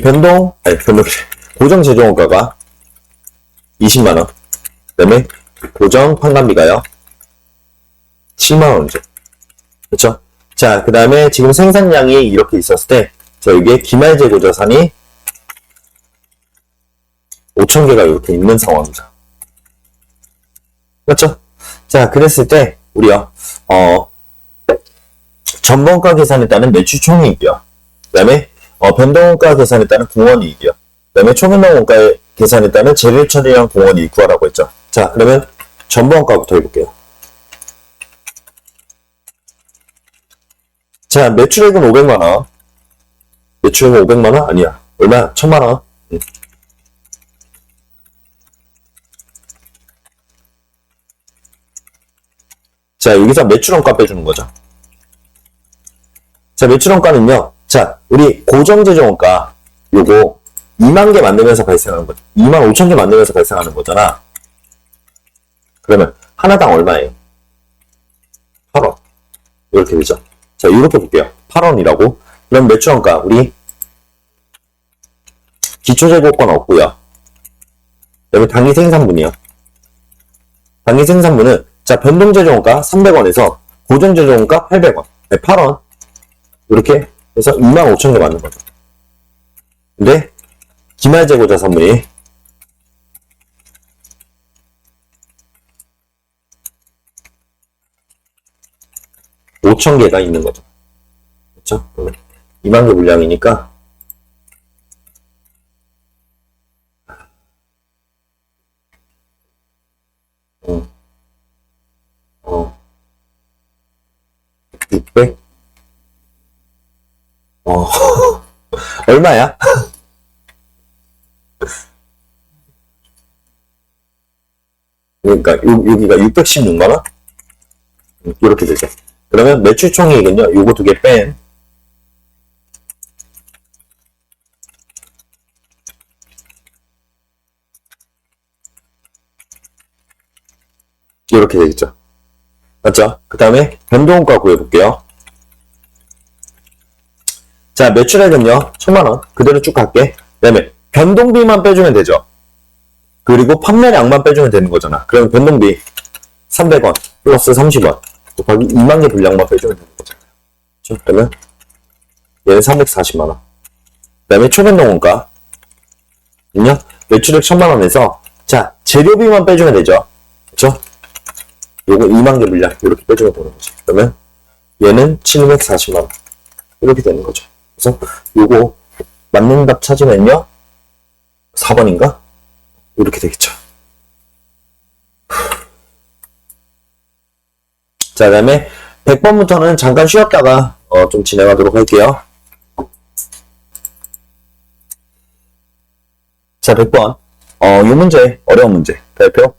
고정 제조원가가 20만원. 그 다음에 고정 판관비가요. 7만원이죠. 그쵸? 자, 그 다음에 지금 생산량이 이렇게 있었을 때, 자, 여기에 기말 재고자산이 5,000개가 이렇게 있는 상황이죠. 맞죠? 자, 그랬을 때, 우리요, 전번가 계산에 따른 매출 총이익이요. 그 다음에, 변동원가 계산에 따른 공원이익이요. 그 다음에 초변동원가 계산에 따른 재료 처리량 공원이익 구하라고 했죠. 자, 그러면 전번가부터 해볼게요. 자, 매출액은 500만원. 매출액은 500만원? 아니야. 얼마? 1000만원. 자, 여기서 매출원가 빼주는 거죠. 자, 매출원가는요. 자, 우리 고정제조원가 요거 2만 개 만들면서 발생하는 거죠. 2만 5천 개 만들면서 발생하는 거잖아. 그러면 하나당 얼마예요? 8원. 이렇게 되죠. 자, 이렇게 볼게요. 8원이라고. 그럼 매출원가 우리 기초재고권 없고요. 여기 당기 생산분이요. 당기 생산분은 자, 변동제조원가 300원에서 고정제조원가 800원. 8원. 이렇게 해서 2만 5천 개 맞는 거죠. 근데 기말재고자산분이 5천 개가 있는 거죠. 그렇죠? 2만 개 물량이니까 어, 600? 얼마야? 그러니까 여기가 616만원? 이렇게 되죠. 그러면 매출 총이익은요, 요거 두 개 뺀 이렇게 되겠죠. 맞죠? 그 다음에 변동원가 구해볼게요. 자, 매출액은요, 1000만원. 그대로 쭉 갈게. 그 다음에 변동비만 빼주면 되죠. 그리고 판매량만 빼주면 되는 거잖아. 그럼 변동비 300원 플러스 30원 곱하기 2만 개 분량만 빼주면 되는 거잖아요. 그렇죠? 그러면 얘는 340만원. 그 다음에 초변동원가 는요, 매출액 1000만원에서 자, 재료비만 빼주면 되죠. 그렇죠? 요거 2만 개 분량 이렇게 빼주면 되는 거죠. 그러면 얘는 740만원 이렇게 되는 거죠. 그래서 요거 맞는 답 찾으면요 4번인가? 이렇게 되겠죠. 자, 그 다음에 100번부터는 잠깐 쉬었다가 좀 진행하도록 할게요. 자, 100번. 이 문제, 어려운 문제. 발표.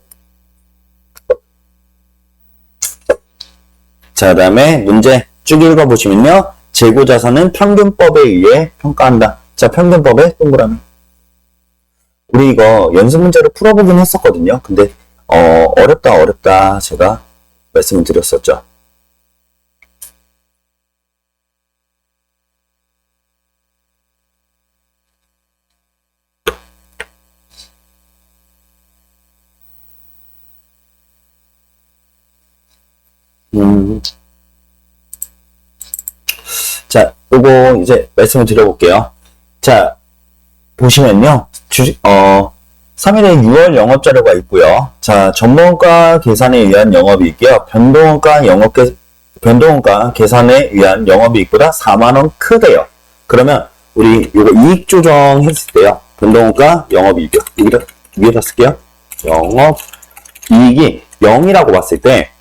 자, 그 다음에 문제 쭉 읽어보시면요. 재고자산은 평균법에 의해 평가한다. 자, 평균법에 동그라미. 우리 이거 연습 문제로 풀어보긴 했었거든요. 근데, 어렵다, 제가 말씀을 드렸었죠. 자, 요거 이제 말씀을 드려볼게요. 자, 보시면요. 3일에 6월 영업자료가 있고요. 자, 전문가 계산에 의한 영업이익이요. 변동원가 계산에 의한 영업이익보다 4만원 크대요. 그러면 우리 요거 이익 조정했을 때요. 변동원가 영업이익이요. 여기다 위에다 쓸게요. 영업이익이 0이라고 봤을 때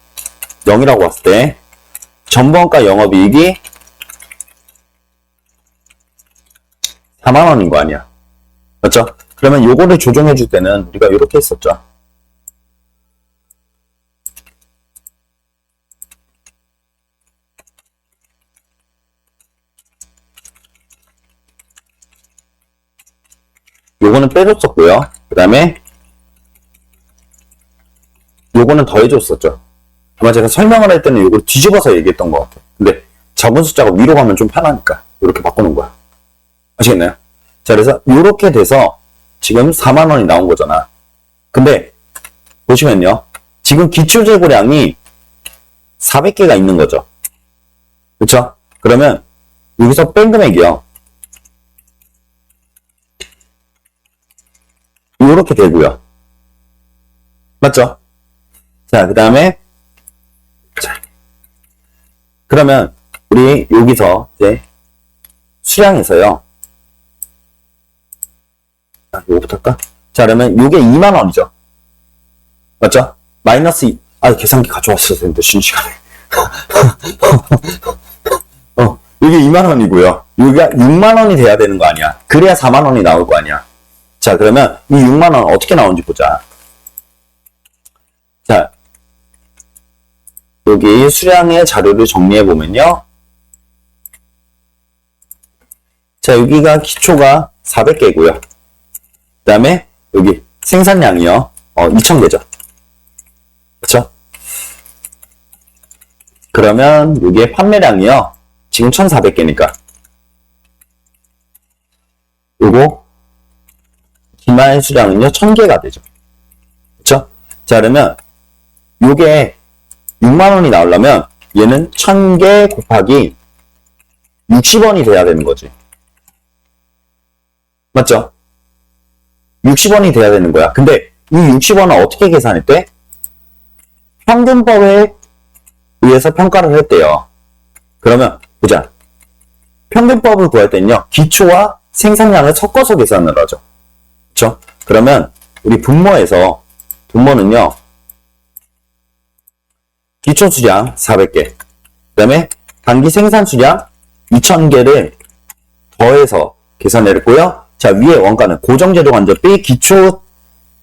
전분가 영업이익이 4만원인 거 아니야. 맞죠? 그러면 요거를 조정해 줄 때는 우리가 이렇게 했었죠. 요거는 빼줬었고요. 그 다음에 요거는 더해줬었죠. 아마 제가 설명을 할 때는 요걸 뒤집어서 얘기했던 것 같아요. 근데 적은 숫자가 위로 가면 좀 편하니까 이렇게 바꾸는 거야. 아시겠나요? 자, 그래서 이렇게 돼서 지금 4만원이 나온 거잖아. 근데 보시면요. 지금 기초재고량이 400개가 있는 거죠. 그쵸? 그러면 여기서 뺀 금액이요. 이렇게 되고요. 맞죠? 자, 그 다음에 그러면 우리 여기서 이제 수량에서요. 요거부터 할까? 자, 그러면 요게 2만원이죠. 맞죠? 마이너스 2, 계산기 가져왔어야 되는데, 쉬는 시간에. 요게 2만원이고요. 요게 6만원이 돼야 되는 거 아니야. 그래야 4만원이 나올 거 아니야. 자, 그러면 이 6만원 어떻게 나오는지 보자. 자, 여기 수량의 자료를 정리해보면요. 자, 여기가 기초가 400개고요. 그 다음에 여기 생산량이요. 2000개죠. 그렇죠? 그러면 여기에 판매량이요. 지금 1400개니까. 요거 기말 수량은요. 1000개가 되죠. 그렇죠? 자, 그러면 요게 6만원이 나오려면 얘는 1000개 곱하기 60원이 돼야 되는 거지. 맞죠? 60원이 돼야 되는 거야. 근데 이 60원은 어떻게 계산했대? 평균법에 의해서 평가를 했대요. 그러면 보자. 평균법을 구할 때는요. 기초와 생산량을 섞어서 계산을 하죠. 그렇죠? 그러면 우리 분모에서 분모는요. 기초 수량 400개. 그 다음에 단기 생산 수량 2000개를 더해서 계산을 했고요. 자, 위에 원가는 고정재료 간접비 기초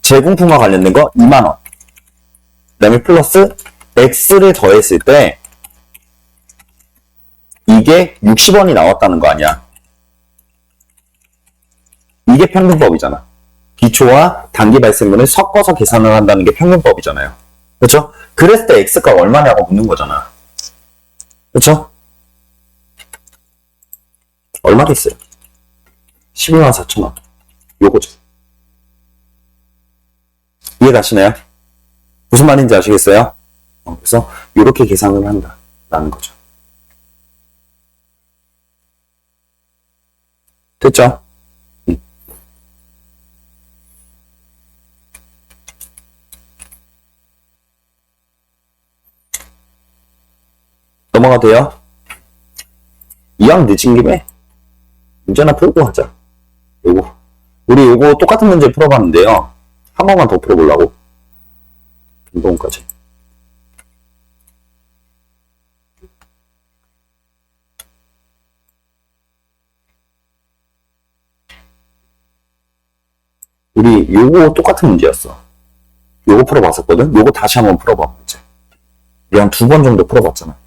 제공품과 관련된 거 2만원. 그 다음에 플러스 X를 더했을 때 이게 60원이 나왔다는 거 아니야. 이게 평균법이잖아. 기초와 단기 발생분을 섞어서 계산을 한다는 게 평균법이잖아요. 그렇죠? 그랬을 때 x가 얼마냐고 묻는 거잖아. 그렇죠? 얼마겠어요? 12만 4천 원. 요거죠. 이해가시나요? 무슨 말인지 아시겠어요? 그래서 이렇게 계산을 한다라는 거죠. 됐죠? 넘어가도 돼요? 이왕 늦은 김에 문제나 풀고 하자. 요거. 우리 요거 똑같은 문제 풀어봤는데요. 한 번만 더 풀어보려고. 운동까지. 우리 요거 똑같은 문제였어. 요거 풀어봤었거든? 요거 다시 한번 풀어봐, 이제. 우리 한 2번 정도 풀어봤잖아.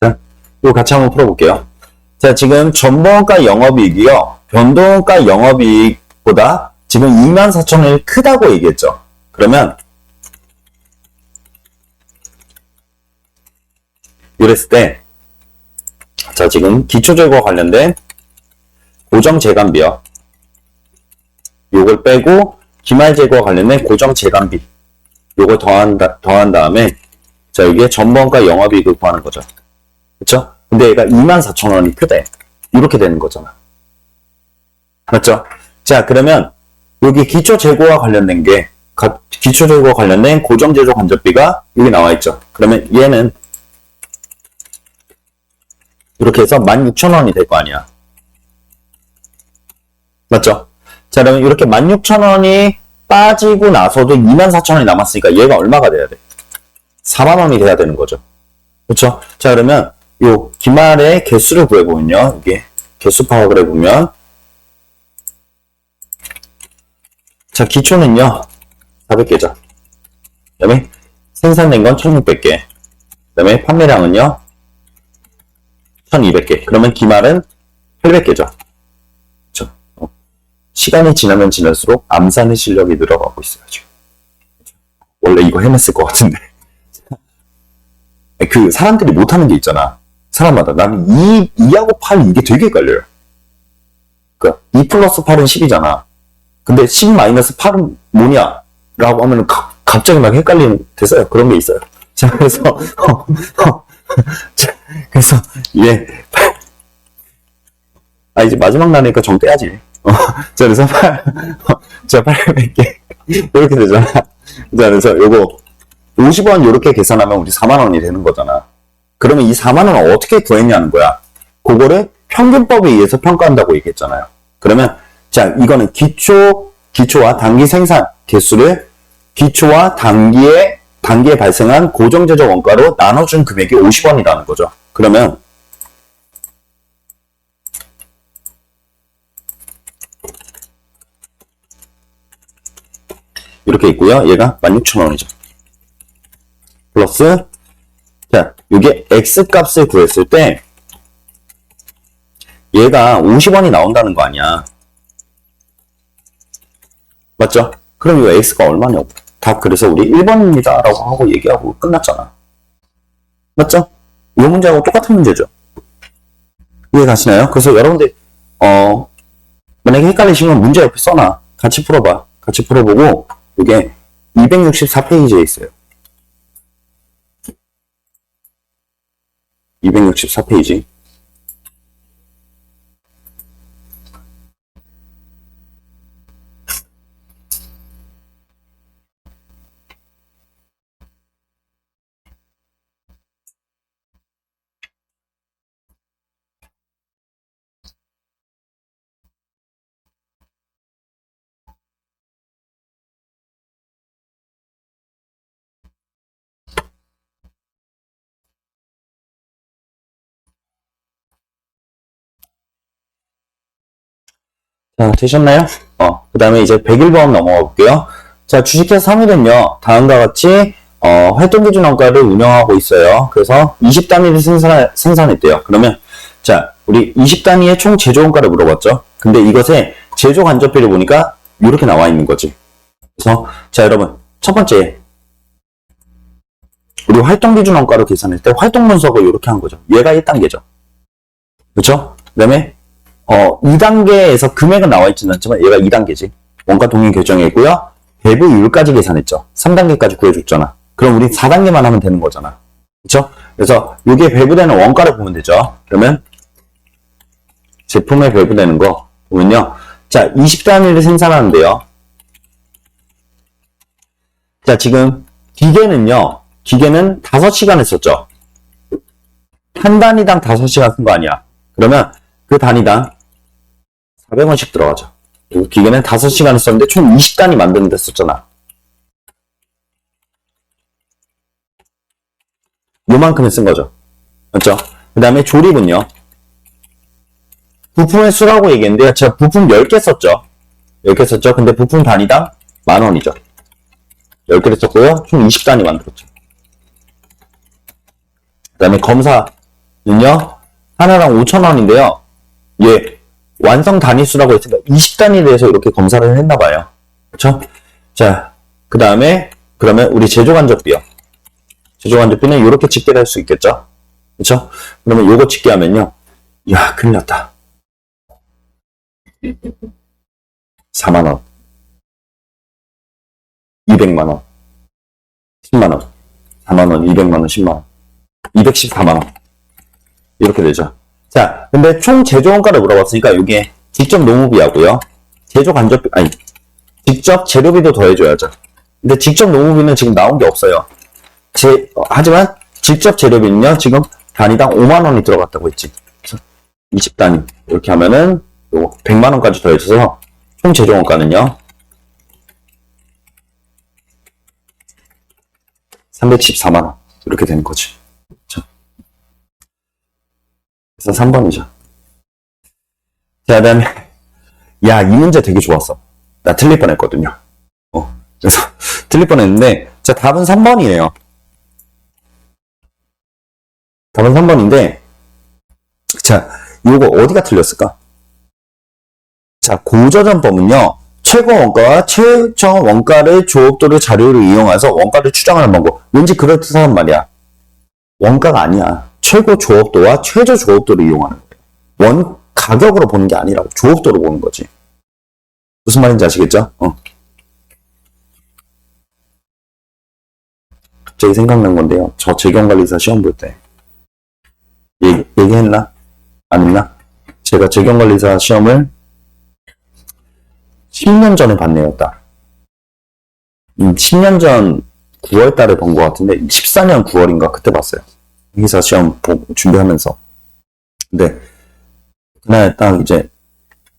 자, 이거 같이 한번 풀어볼게요. 자, 지금 전번가 영업이익이요. 변동가 영업이익보다 지금 24,000원이 크다고 얘기했죠. 그러면 이랬을 때, 자, 지금 기초재고와 관련된 고정재간비요. 요걸 빼고 기말재고와 관련된 고정재간비 요걸 더한 다음에 자, 이게 전번가 영업이익을 구하는 거죠. 그쵸? 근데 얘가 24,000원이 크대. 이렇게 되는 거잖아. 맞죠? 자, 그러면 여기 기초재고와 관련된 게 기초재고와 관련된 고정재조 간접비가 여기 나와 있죠. 그러면 얘는 이렇게 해서 16,000원이 될 거 아니야. 맞죠? 자, 그러면 이렇게 16,000원이 빠지고 나서도 24,000원이 남았으니까 얘가 얼마가 돼야 돼? 4만원이 돼야 되는 거죠. 그렇죠? 자, 그러면 요 기말의 개수를 구해보면요. 이게 개수 파악을 해보면 자, 기초는요. 400개죠. 그 다음에 생산된 건 1600개. 그 다음에 판매량은요, 1200개. 그러면 기말은 800개죠. 그쵸? 시간이 지나면 지날수록 암산의 실력이 늘어가고 있어요, 지금. 원래 이거 해냈을 것 같은데. 그, 사람들이 못하는 게 있잖아. 사람마다. 나는 2하고 8, 이게 되게 헷갈려요. 그니까, 2 플러스 8은 10이잖아. 근데 10 마이너스 8은 뭐냐? 라고 하면은 갑자기 막 헷갈리는, 됐어요. 그런 게 있어요. 자, 그래서, 자, 그래서, 예. 이제 마지막 나니까 정 떼야지. 자, 그래서 800개. 이렇게 되잖아. 자, 그래서 요거, 50원 요렇게 계산하면 우리 4만원이 되는 거잖아. 그러면 이 4만원을 어떻게 구했냐는 거야. 그거를 평균법에 의해서 평가한다고 얘기했잖아요. 그러면, 자, 이거는 기초와 단기 생산 개수를 기초와 단기에 발생한 고정제조 원가로 나눠준 금액이 50원이라는 거죠. 그러면, 이렇게 있고요. 얘가 16,000원이죠. 플러스, 자, 이게 X값을 구했을 때, 얘가 50원이 나온다는 거 아니야. 맞죠? 그럼 이거 X가 얼마냐고. 다 그래서 우리 1번입니다. 라고 하고 얘기하고 끝났잖아. 맞죠? 이 문제하고 똑같은 문제죠. 이해 가시나요? 그래서 여러분들, 만약에 헷갈리시면 문제 옆에 써놔. 같이 풀어봐. 같이 풀어보고, 이게 264페이지에 있어요. 264페이지. 자, 되셨나요? 그 다음에 이제 101번 넘어가 볼게요. 자, 주식회사 사무는요, 다음과 같이, 활동기준 원가를 운영하고 있어요. 그래서 20단위를 생산했대요. 그러면, 자, 우리 20단위의 총 제조 원가를 물어봤죠? 근데 이것의 제조 간접비를 보니까 이렇게 나와 있는 거지. 그래서, 자, 여러분, 첫 번째, 우리 활동기준 원가로 계산할 때 활동 분석을 이렇게 한 거죠. 얘가 1단계죠. 그렇죠? 그 다음에, 2단계에서 금액은 나와 있지는 않지만 얘가 2단계지. 원가 동일 결정했고요. 배부율까지 계산했죠. 3단계까지 구해줬잖아. 그럼 우리 4단계만 하면 되는 거잖아. 그쵸? 그래서 이게 배부되는 원가를 보면 되죠. 그러면 제품에 배부되는 거 보면요. 자, 20단위를 생산하는데요. 자, 지금 기계는요. 기계는 5시간을 썼죠. 한 단위당 5시간 쓴 거 아니야. 그러면 그 단위당 400원씩 들어가죠. 그리고 기계는 5시간을 썼는데 총 20단위 만드는 데 썼잖아. 요만큼을 쓴 거죠. 맞죠? 그 다음에 조립은요. 부품의 수라고 얘기했는데 제가 부품 10개 썼죠. 10개 썼죠. 근데 부품 단위당 10,000원이죠. 10개를 썼고요. 총 20단위 만들었죠. 그 다음에 검사는요. 하나당 5,000원인데요. 예. 완성 단위수라고 했으니까 20단위에 대해서 이렇게 검사를 했나봐요. 그쵸? 자, 그 다음에, 그러면 우리 제조간접비요. 제조간접비는 이렇게 집계를 할 수 있겠죠? 그쵸? 그러면 요거 집계하면요. 야, 큰일 났다. 4만원. 200만원. 10만원. 4만원, 200만원, 10만원. 214만원. 이렇게 되죠. 자, 근데 총 제조원가를 물어봤으니까 이게 직접 노무비하고요. 제조 간접비, 아니, 직접 재료비도 더해줘야죠. 근데 직접 노무비는 지금 나온 게 없어요. 하지만 직접 재료비는요, 지금 단위당 5만원이 들어갔다고 했지. 20단위. 이렇게 하면은, 요거 100만원까지 더해져서 총 제조원가는요, 314만원. 이렇게 되는 거지. 그래서 3번이죠. 자, 그 다음에, 야, 이 문제 되게 좋았어. 나 틀릴 뻔 했거든요. 그래서 틀릴 뻔했는데, 자, 답은 3번이에요. 답은 3번인데, 자, 요거 어디가 틀렸을까? 자, 고저점법은요, 최고 원가와 최저 원가를 조업도를 자료를 이용해서 원가를 추정하는 방법. 왠지 그렇듯한 말이야. 원가가 아니야. 최고 조업도와 최저 조업도를 이용하는 거예요. 원 가격으로 보는 게 아니라고. 조업도로 보는 거지. 무슨 말인지 아시겠죠? 갑자기 생각난 건데요. 저 재경관리사 시험 볼 때 얘기했나? 안 했나? 제가 재경관리사 시험을 10년 전에 봤네요, 딱. 10년 전 9월 달에 본 것 같은데, 14년 9월인가 그때 봤어요. 회사 시험 준비하면서. 근데, 그날 딱 이제,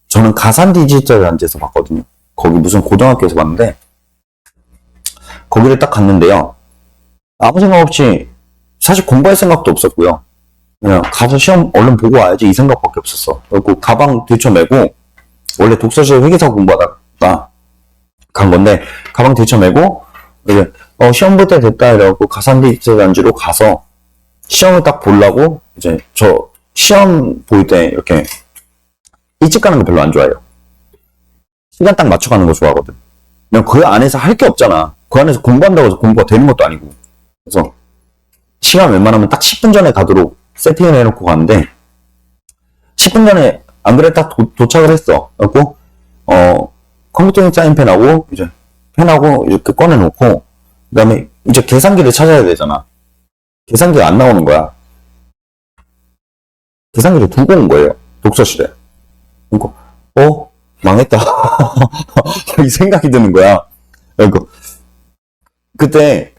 저는 가산 디지털 단지에서 봤거든요. 거기 무슨 고등학교에서 봤는데, 거기를 딱 갔는데요. 아무 생각 없이, 사실 공부할 생각도 없었고요. 그냥 가서 시험 얼른 보고 와야지 이 생각밖에 없었어. 그리고 가방 들쳐매고, 원래 독서실 회계사 공부하다가 간 건데, 가방 들쳐매고, 이제, 시험 볼 때 됐다 이러고 가산 디지털 단지로 가서, 시험을 딱 보려고, 이제, 저, 시험 볼 때 이렇게, 일찍 가는 거 별로 안 좋아해요. 시간 딱 맞춰가는 거 좋아하거든. 그냥 그 안에서 할 게 없잖아. 그 안에서 공부한다고 해서 공부가 되는 것도 아니고. 그래서, 시간 웬만하면 딱 10분 전에 가도록 세팅을 해놓고 갔는데, 10분 전에, 안 그래 딱 도착을 했어. 그래갖고, 컴퓨터에 사인펜하고, 이제, 펜하고 이렇게 꺼내놓고, 그 다음에 이제 계산기를 찾아야 되잖아. 계산기가 안 나오는 거야. 계산기를 두고 온 거예요. 독서실에. 그러니까, 망했다. 이 생각이 드는 거야. 그러니까, 그때,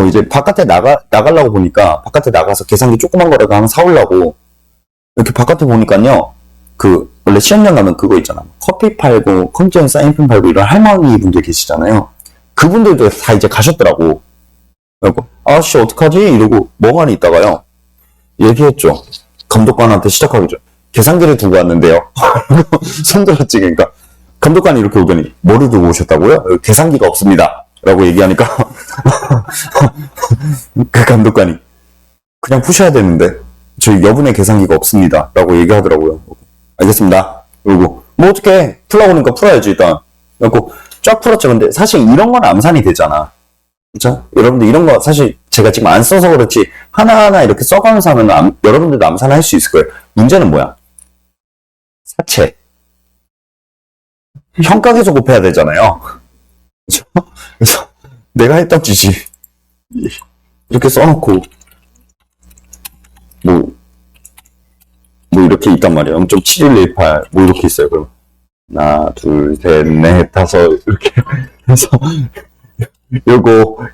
이제 바깥에 나가려고 보니까, 바깥에 나가서 계산기 조그만 거라도 하나 사오려고, 이렇게 바깥에 보니까요, 원래 시험장 가면 그거 있잖아. 커피 팔고, 컴퓨터에 사인펜 팔고, 이런 할머니 분들 계시잖아요. 그분들도 다 이제 가셨더라고. 그래갖고, 아씨, 어떡하지? 이러고, 멍하니 있다가요. 얘기했죠. 감독관한테 시작하고 죠 계산기를 두고 왔는데요. 손들었지, 그러니까. 감독관이 이렇게 오더니, 뭐를 두고 오셨다고요? 계산기가 없습니다. 라고 얘기하니까, 그 감독관이, 그냥 푸셔야 되는데, 저희 여분의 계산기가 없습니다. 라고 얘기하더라고요. 알겠습니다. 그리고, 뭐 어떡해. 풀라고 하니까 풀어야지, 일단. 그래갖고, 쫙 풀었죠. 근데 사실 이런 건 암산이 되잖아. 그쵸? 여러분들 이런 거 사실 제가 지금 안 써서 그렇지 하나하나 이렇게 써가면서 하면 여러분들도 암산을 할 수 있을 거예요. 문제는 뭐야? 사채. 현가계속 곱해야 되잖아요. 그쵸? 그래서 내가 했던 짓이 이렇게 써놓고 뭐 이렇게 있단 말이에요. 0.7118 뭐 이렇게 있어요. 그럼 하나, 둘, 셋, 넷, 다섯 이렇게 해서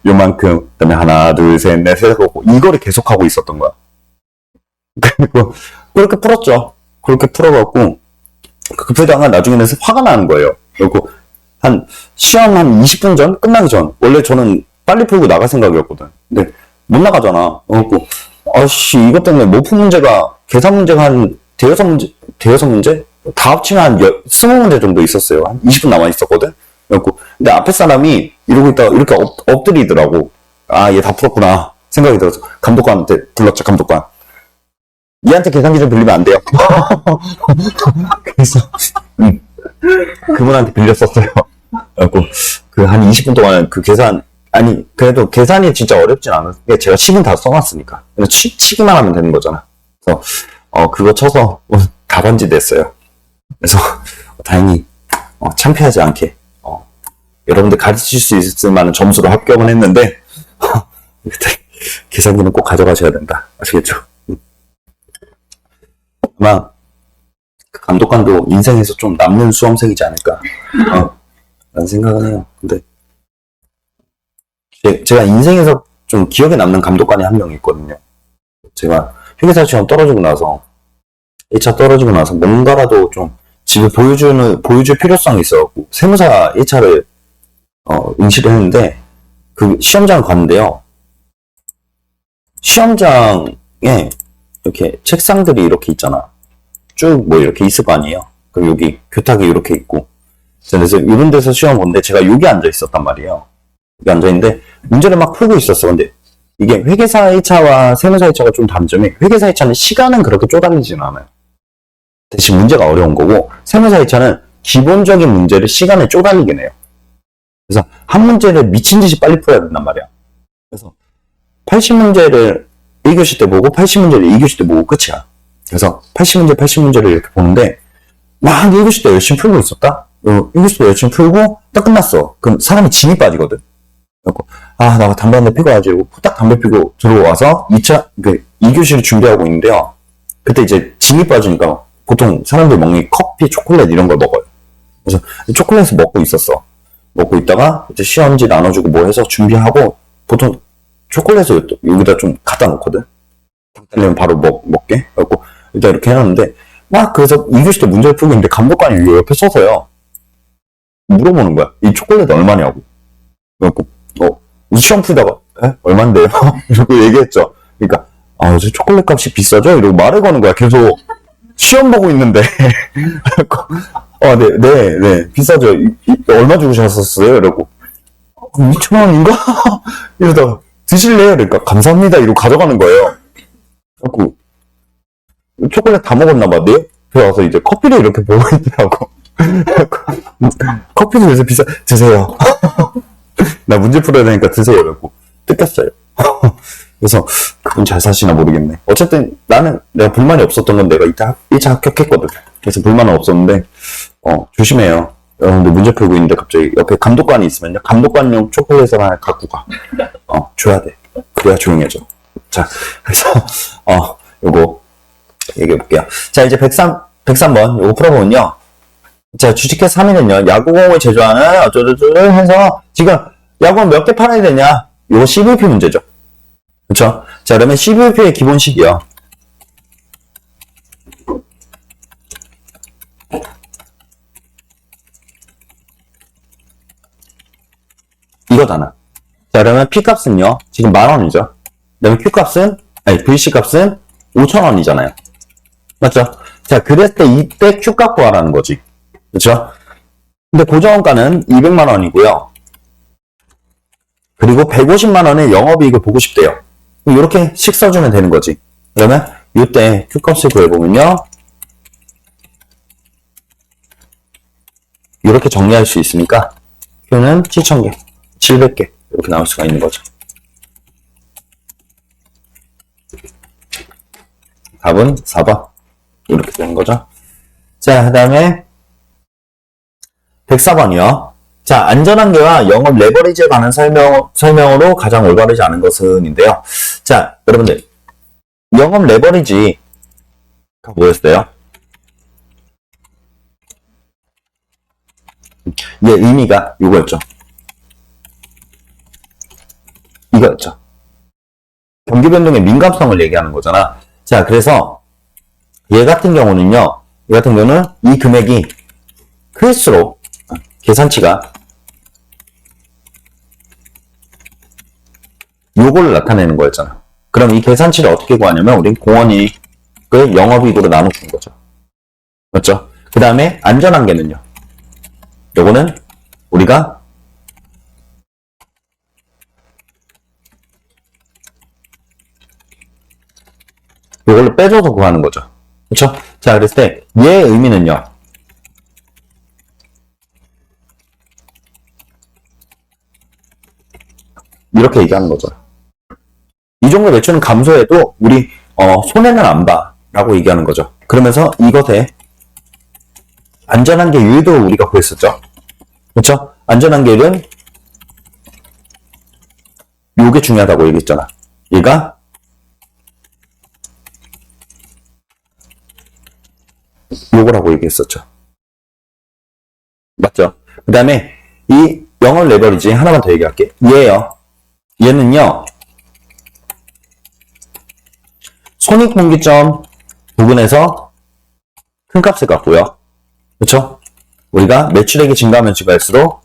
요만큼, 그 다음에 하나, 둘, 셋, 넷, 셋, 이거를 계속하고 있었던 거야. 그리고, 그렇게 풀었죠. 그렇게 풀어갖고, 급하다가 나중에는 화가 나는 거예요. 그리고, 시험 한 20분 전? 끝나기 전. 원래 저는 빨리 풀고 나갈 생각이었거든. 근데, 못 나가잖아. 그래갖고, 아씨, 이것 때문에 모품 문제가, 계산 문제가 한 대여섯 문제? 다 합치면 한 20문제 정도 있었어요. 한 20분 남아 있었거든? 그래갖고, 근데 앞에 사람이 이러고 있다가 이렇게 엎드리더라고. 아, 얘 다 풀었구나. 생각이 들어서. 감독관한테 불렀죠, 감독관. 얘한테 계산기 좀 빌리면 안 돼요. 그래서, 그분한테 빌렸었어요. 그래갖고, 한 20분 동안 그래도 계산이 진짜 어렵진 않았는데, 제가 식은 다 써놨으니까. 치기만 하면 되는 거잖아. 그래서, 그거 쳐서 답안지 냈어요. 그래서, 다행히, 창피하지 않게, 여러분들 가르칠 수 있을 만한 점수로 합격은 했는데, 계산기는 꼭 가져가셔야 된다. 아시겠죠? 아마, 그 감독관도 인생에서 좀 남는 수험생이지 않을까, 라는 생각은 해요. 근데, 제가 인생에서 좀 기억에 남는 감독관이 한 명 있거든요. 제가 회계사 시험 떨어지고 나서, 1차 떨어지고 나서 뭔가라도 좀 집에 보여줄 필요성이 있어갖고, 세무사 1차를 응시를 했는데, 그 시험장을 갔는데요. 시험장에 이렇게 책상들이 이렇게 있잖아. 쭉 뭐 이렇게 있을 거 아니에요. 그리고 여기 교탁이 이렇게 있고. 그래서 이런 데서 시험 본데 제가 여기 앉아 있었단 말이에요. 여기 앉아있는데, 문제를 막 풀고 있었어. 근데, 이게 회계사 1차와 세무사 1차가 좀 다름점이, 회계사 1차는 시간은 그렇게 쪼달리진 않아요. 대신 문제가 어려운 거고, 세무사 1차는 기본적인 문제를 시간에 쪼달리긴 해요. 그래서 한 문제를 미친 듯이 빨리 풀어야 된단 말이야. 그래서 80문제를 1교시 때 보고 80문제를 2교시 때 보고 끝이야. 그래서 80문제, 80문제를 이렇게 보는데 막 1교시 때 열심히 풀고 있었다? 1교시 때 열심히 풀고 딱 끝났어. 그럼 사람이 진이 빠지거든? 그래서 나 담배 한 대 피고 와야지. 이러고 딱 담배 피고 들어와서 2교시를 준비하고 있는데요. 그때 이제 진이 빠지니까 보통 사람들이 먹는 커피, 초콜릿 이런 걸 먹어요. 그래서 초콜릿을 먹고 있었어. 먹고 있다가 이제 시험지 나눠주고 뭐 해서 준비하고 보통 초콜릿을 여기다 좀 갖다 놓거든. 당 딸리면 바로 먹게. 그래갖고 일단 이렇게 해놨는데 막 그래서 2교시 때 문제를 풀고 있는데 감독관이 옆에 서서요. 물어보는 거야. 이 초콜릿 얼마냐고. 그래갖고 시험 풀다가 얼만데요? 이러고 얘기했죠. 그러니까 요새 초콜릿 값이 비싸죠? 이러고 말을 거는 거야. 계속 시험 보고 있는데 네, 비싸죠. 얼마 주고 셨었어요? 이러고 2,000원인가? 이러다가 드실래요? 그러니까 감사합니다. 이러고 가져가는 거예요. 그래갖고 초콜릿 다 먹었나봐. 내 옆에 와서 이제 커피를 이렇게 보고 있더라고. 커피도 요새 비싸. 드세요. 나 문제 풀어야 되니까 드세요. 이러고 뜯겼어요. 그래서 그분 잘 사시나 모르겠네. 어쨌든 내가 불만이 없었던 건 내가 1차 합격했거든. 그래서 불만은 없었는데 조심해요. 여러분들 문제 풀고 있는데 갑자기 옆에 감독관이 있으면요. 감독관용 초콜릿을 하나 갖고 가. 줘야 돼. 그래야 조용해져. 자, 그래서 요거 얘기해볼게요. 자, 이제 103번 요거 풀어보면요. 자, 주식회 3위는요. 야구공을 제조하는 어쩌저쩌 해서 지금 야구공 몇 개 팔아야 되냐? 요거 CVP 문제죠. 그쵸? 자, 그러면 CVP의 기본식이요. 이거잖아. 자, 그러면 P값은요. 지금 10,000원이죠. 그 다음에 VC값은 5,000원이잖아요. 맞죠? 자, 그랬을 때 이때 Q값 구하라는 거지. 그쵸? 근데 고정원가는 200만원이고요. 그리고 150만원의 영업이익을 보고 싶대요. 이렇게 식 써주면 되는 거지. 그러면 이때 Q값을 구해보면요. 이렇게 정리할 수 있으니까 Q는 7,000개, 700개 이렇게 나올 수가 있는 거죠. 답은 4번 이렇게 되는 거죠. 자, 그 다음에 104번이요. 자, 안전한계와 영업 레버리지에 관한 설명으로 가장 올바르지 않은 것은인데요. 자, 여러분들 영업 레버리지가 뭐였어요? 이게 의미가 이거였죠. 이거였죠. 경기 변동의 민감성을 얘기하는 거잖아. 자, 그래서 얘 같은 경우는요. 이 금액이 클수록 계산치가 요거를 나타내는 거였잖아. 그럼 이 계산치를 어떻게 구하냐면 우린 공원이익을 영업이익으로 나눠주는 거죠. 맞죠? 그 다음에 안전한계는요. 요거는 우리가 요걸로 빼줘서 구하는 거죠. 그쵸? 자, 그랬을 때 얘의 의미는요. 이렇게 얘기하는 거죠. 이 정도 매출은 감소해도 우리 손해는 안 봐 라고 얘기하는 거죠. 그러면서 이것에 안전한계율도 우리가 구했었죠. 그렇죠? 안전한계율은 요게 중요하다고 얘기했잖아. 얘가 요거라고 얘기했었죠. 맞죠? 그 다음에 이 영업 레버리지 하나만 더 얘기할게. 얘는요. 손익분기점 부분에서 큰 값을 갖고요. 그렇죠? 우리가 매출액이 증가하면 증가할수록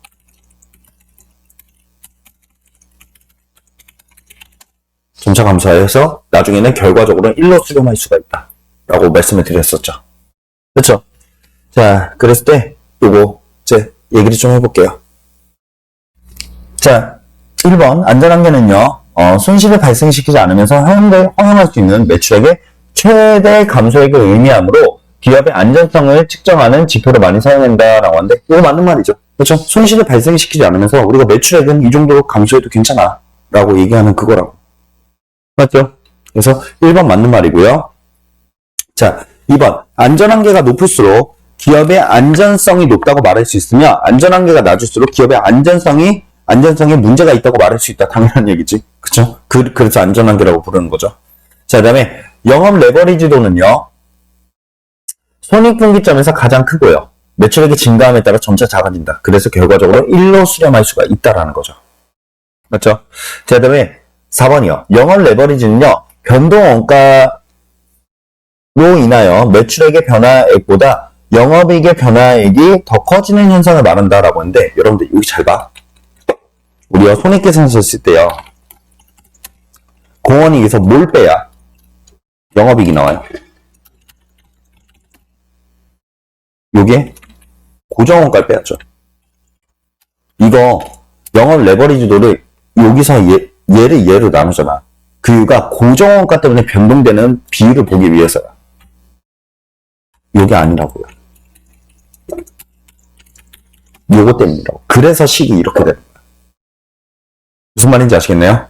점차 감소해서 나중에는 결과적으로 1로 수렴할 수가 있다. 라고 말씀을 드렸었죠. 그렇죠? 자, 그랬을 때 요거 이제 얘기를 좀 해볼게요. 자, 1번 안전한계는요. 손실을 발생시키지 않으면서 허용할 수 있는 매출액의 최대 감소액을 의미하므로 기업의 안전성을 측정하는 지표로 많이 사용한다라고 하는데 이거 맞는 말이죠. 그렇죠? 손실을 발생시키지 않으면서 우리가 매출액은 이 정도 감소해도 괜찮아 라고 얘기하는 그거라고. 맞죠? 그래서 1번 맞는 말이고요. 자, 2번 안전한계가 높을수록 기업의 안전성이 높다고 말할 수 있으며 안전한계가 낮을수록 기업의 안전성에 문제가 있다고 말할 수 있다. 당연한 얘기지. 그쵸? 그래서 안전한계라고 부르는 거죠. 자, 그 다음에 영업 레버리지도는요. 손익분기점에서 가장 크고요. 매출액이 증가함에 따라 점차 작아진다. 그래서 결과적으로 1로 수렴할 수가 있다라는 거죠. 맞죠? 자, 그 다음에 4번이요. 영업 레버리지는요. 변동원가로 인하여 매출액의 변화액보다 영업이익의 변화액이 더 커지는 현상을 말한다라고 하는데 여러분들 여기 잘 봐. 우리가 손익계산 썼을 때요. 공원이익에서 뭘 빼야 영업이익이 나와요? 요게 고정원가를 빼야죠. 이거 영업 레버리지도를 여기서 얘를 얘로 나누잖아. 그 이유가 고정원가 때문에 변동되는 비율을 보기 위해서야. 요게 아니라고요. 요거 때문이라고. 그래서 식이 이렇게 되는 거야. 무슨 말인지 아시겠네요?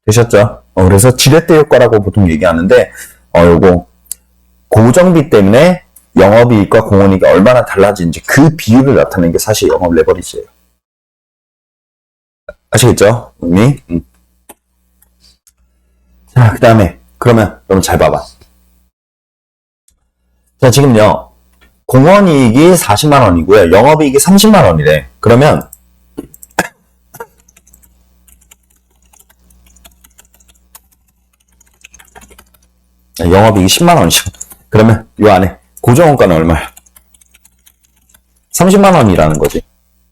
되셨죠? 그래서 지렛대 효과라고 보통 얘기하는데, 요거, 고정비 때문에 영업이익과 공원이익이 얼마나 달라지는지 그 비율을 나타내는 게 사실 영업 레버리지예요. 아시겠죠? 의미? 자, 그 다음에, 그러면, 여러분 잘 봐봐. 자, 지금요, 공원이익이 40만원이고요, 영업이익이 30만원이래. 그러면, 영업이익이 10만원이죠. 그러면 이 안에 고정원가는 얼마야? 30만원이라는 거지.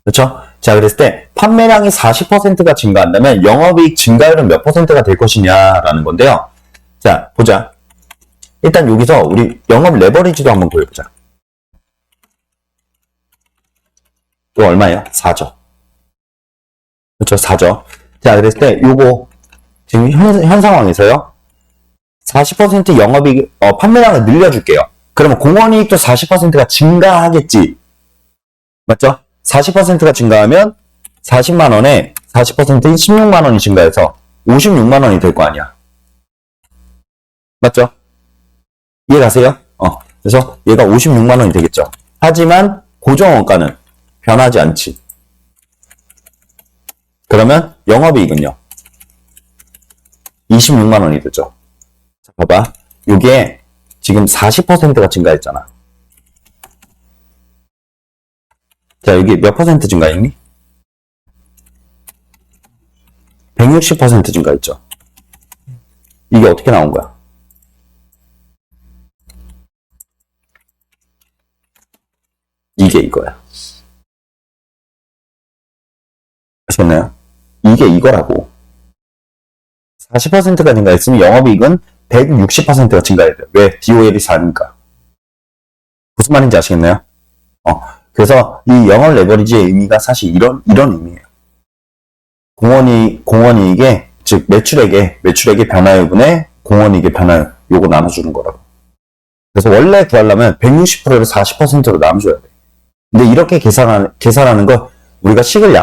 그렇죠? 자, 그랬을 때 판매량이 40%가 증가한다면 영업이익 증가율은 몇 %가 될 것이냐라는 건데요. 자, 보자. 일단 여기서 우리 영업 레버리지도 한번 보여보자. 또 얼마예요? 4죠. 그렇죠? 4죠. 자, 그랬을 때 요거 지금 현 상황에서요. 40% 영업이익, 판매량을 늘려줄게요. 그러면 공원이익도 40%가 증가하겠지. 맞죠? 40%가 증가하면 40만원에 40%인 16만원이 증가해서 56만원이 될 거 아니야. 맞죠? 이해가세요? 그래서 얘가 56만원이 되겠죠. 하지만 고정원가는 변하지 않지. 그러면 영업이익은요. 26만원이 되죠. 자, 봐봐. 이게 지금 40%가 증가했잖아. 자, 여기 몇 퍼센트 증가했니? 160% 증가했죠. 이게 어떻게 나온 거야? 이게 이거야. 아시겠나요? 이게 이거라고. 40%가 증가했으면 영업이익은 160%가 증가해야 돼요. 왜? DOL이 4니까. 무슨 말인지 아시겠나요? 그래서 이 영업 레버리지의 의미가 사실 이런 의미예요. 공원이익의, 즉, 매출액의 변화율분의 공원이익의 변화율, 요거 나눠주는 거라고. 그래서 원래 구하려면 160%를 40%로 나눠줘야 돼. 근데 이렇게 계산하는 거, 우리가 식을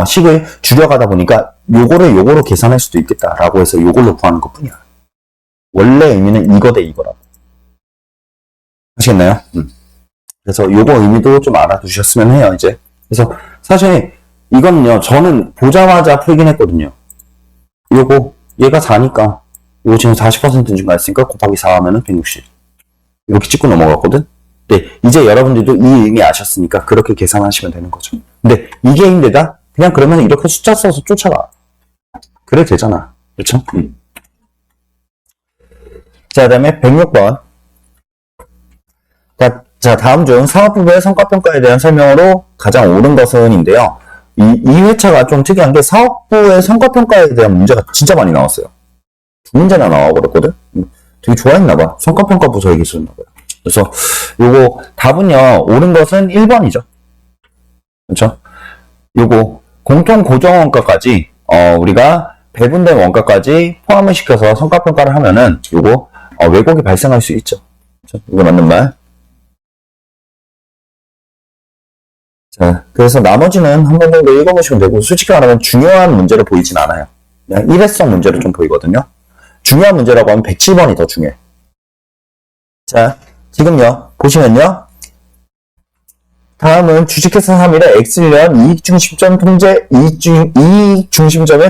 식을 줄여가다 보니까 요거로 계산할 수도 있겠다라고 해서 요걸로 구하는 것 뿐이야. 원래 의미는 이거 대 이거라고. 아시겠나요? 그래서 요거 의미도 좀 알아두셨으면 해요, 이제. 그래서 사실 이거는요, 저는 보자마자 풀긴 했거든요. 얘가 4니까, 요거 지금 40% 증가했으니까 곱하기 4 하면은 160. 이렇게 찍고 넘어갔거든? 네, 이제 여러분들도 이 의미 아셨으니까 그렇게 계산하시면 되는 거죠. 근데 이게 힘들다? 그냥 그러면 이렇게 숫자 써서 쫓아가. 그래 되잖아. 그렇죠? 자, 그 다음에 106번. 자, 다음 중 사업부의 성과평가에 대한 설명으로 가장 옳은 것은인데요. 이 회차가 좀 특이한 게 사업부의 성과평가에 대한 문제가 진짜 많이 나왔어요. 두 문제나 나와버렸거든? 되게 좋아했나봐. 성과평가 부서 얘기 쓰였나봐요. 그래서 요거 답은요, 옳은 것은 1번이죠. 그렇죠? 요거 공통 고정 원가까지 우리가 배분된 원가까지 포함을 시켜서 성과평가를 하면은 요거 왜곡이 발생할 수 있죠. 그렇죠? 이거 맞는 말. 자, 그래서 나머지는 한 번 정도 읽어보시면 되고, 솔직히 말하면 중요한 문제로 보이진 않아요. 그냥 일회성 문제로 좀 보이거든요. 중요한 문제라고 하면 107번이 더 중요해. 자, 지금요, 보시면요. 다음은 주식회사 3일의 X년 이익중심점의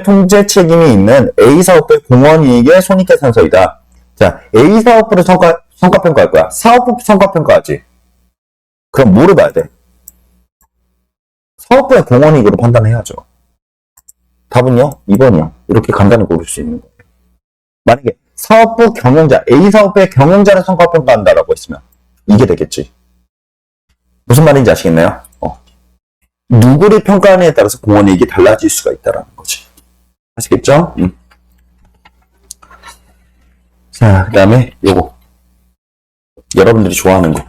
통제 책임이 있는 A사업부의 공원이익의 손익계산서이다. 자, A사업부를 성과평가할 거야. 사업부 성과평가하지. 그럼 뭐를 봐야 돼? 사업부의 공원이익으로 판단해야죠. 답은요? 2번이요. 이렇게 간단히 고를 수 있는 거예요. 만약에 사업부 경영자, A사업부의 경영자를 성과평가한다라고 했으면 이게 되겠지. 무슨 말인지 아시겠나요? 누구를 평가하느냐에 따라서 공원이익이 달라질 수가 있다는 거지. 아시겠죠? 자, 그 다음에 요거. 여러분들이 좋아하는 거.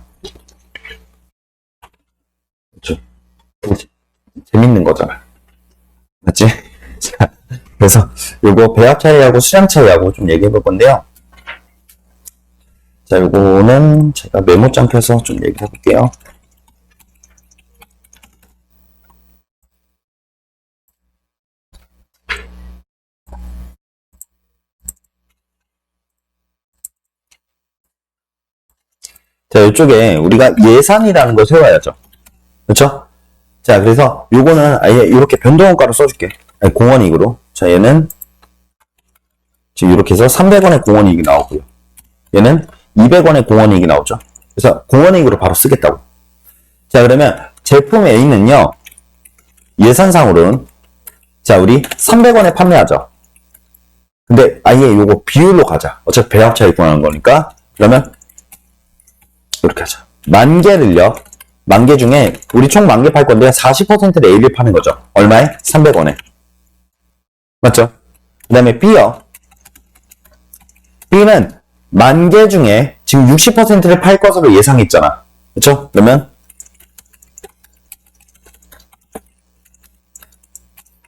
그렇죠? 재밌는 거잖아. 맞지? 자, 그래서 요거 배합 차이하고 수량 차이하고 좀 얘기해 볼 건데요. 자, 요거는 제가 메모장 펴서 좀 얘기해 볼게요. 자, 이쪽에 우리가 예산이라는 걸 세워야죠. 그렇죠? 자, 그래서 요거는 아예 이렇게 변동원가로 써줄게. 아니, 공원이익으로. 자, 얘는 지금 이렇게 해서 300원의 공원이익이 나오고요. 얘는 200원의 공원이익이 나오죠. 그래서 공원이익으로 바로 쓰겠다고. 자, 그러면 제품 A는요. 예산상으로는 자, 우리 300원에 판매하죠. 근데 아예 요거 비율로 가자. 어차피 배합 차익 구하는 거니까. 그러면 이렇게 하자. 10,000개를요. 10,000개 중에 우리 총 10,000개 팔 건데 40%를 A를 파는 거죠. 얼마에? 300원에. 맞죠? 그 다음에 B요. B는 10,000개 중에 지금 60%를 팔 것으로 예상했잖아. 그쵸? 그러면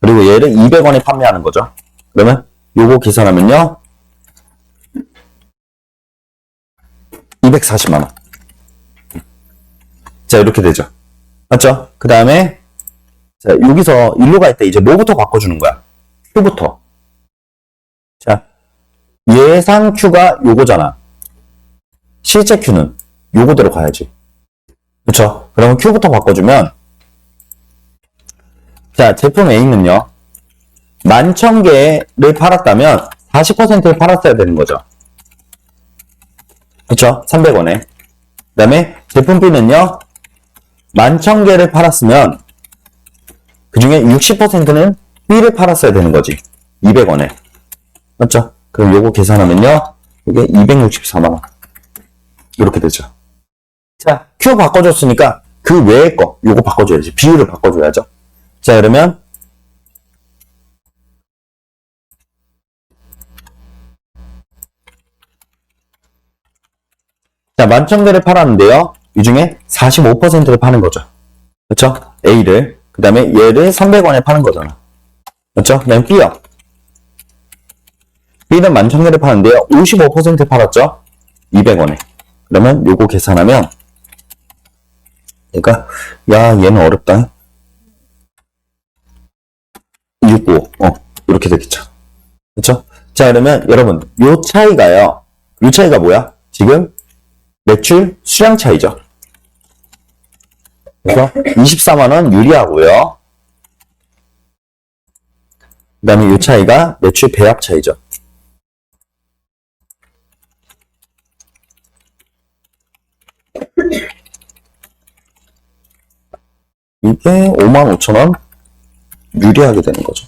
그리고 얘를 200원에 판매하는 거죠. 그러면 요거 계산하면요. 240만원. 자, 이렇게 되죠. 맞죠? 그 다음에 자, 여기서 일로 갈 때 이제 뭐부터 바꿔주는 거야? Q부터. 자, 예상 Q가 요거잖아. 실제 Q는 요거대로 가야지. 그쵸? 그러면 Q부터 바꿔주면 자, 제품 A는요. 11,000개를 팔았다면 40%를 팔았어야 되는 거죠. 그쵸? 300원에. 그 다음에 제품 B는요. 11,000개를 팔았으면 그 중에 60%는 B를 팔았어야 되는 거지. 200원에. 맞죠? 그럼 요거 계산하면요. 이게 264만원. 이렇게 되죠. 자, Q 바꿔줬으니까 그 외의 거, 요거 바꿔줘야지. 비율을 바꿔줘야죠. 자, 그러면 자, 11,000개를 팔았는데요. 이 중에 45%를 파는 거죠. 그렇죠? A를. 그 다음에 얘를 300원에 파는 거잖아. 그렇죠? 그 다음에 B요. B는 11,000개를 파는데요. 55% 팔았죠? 200원에. 그러면 요거 계산하면 그러니까 야, 얘는 어렵다. 695. 이렇게 되겠죠. 그렇죠? 자, 그러면 여러분, 요 차이가요. 요 차이가 뭐야? 지금 매출 수량 차이죠. 그래서 24만원 유리하고요. 그 다음에 이 차이가 매출 배합 차이죠. 이게 55,000원 유리하게 되는 거죠.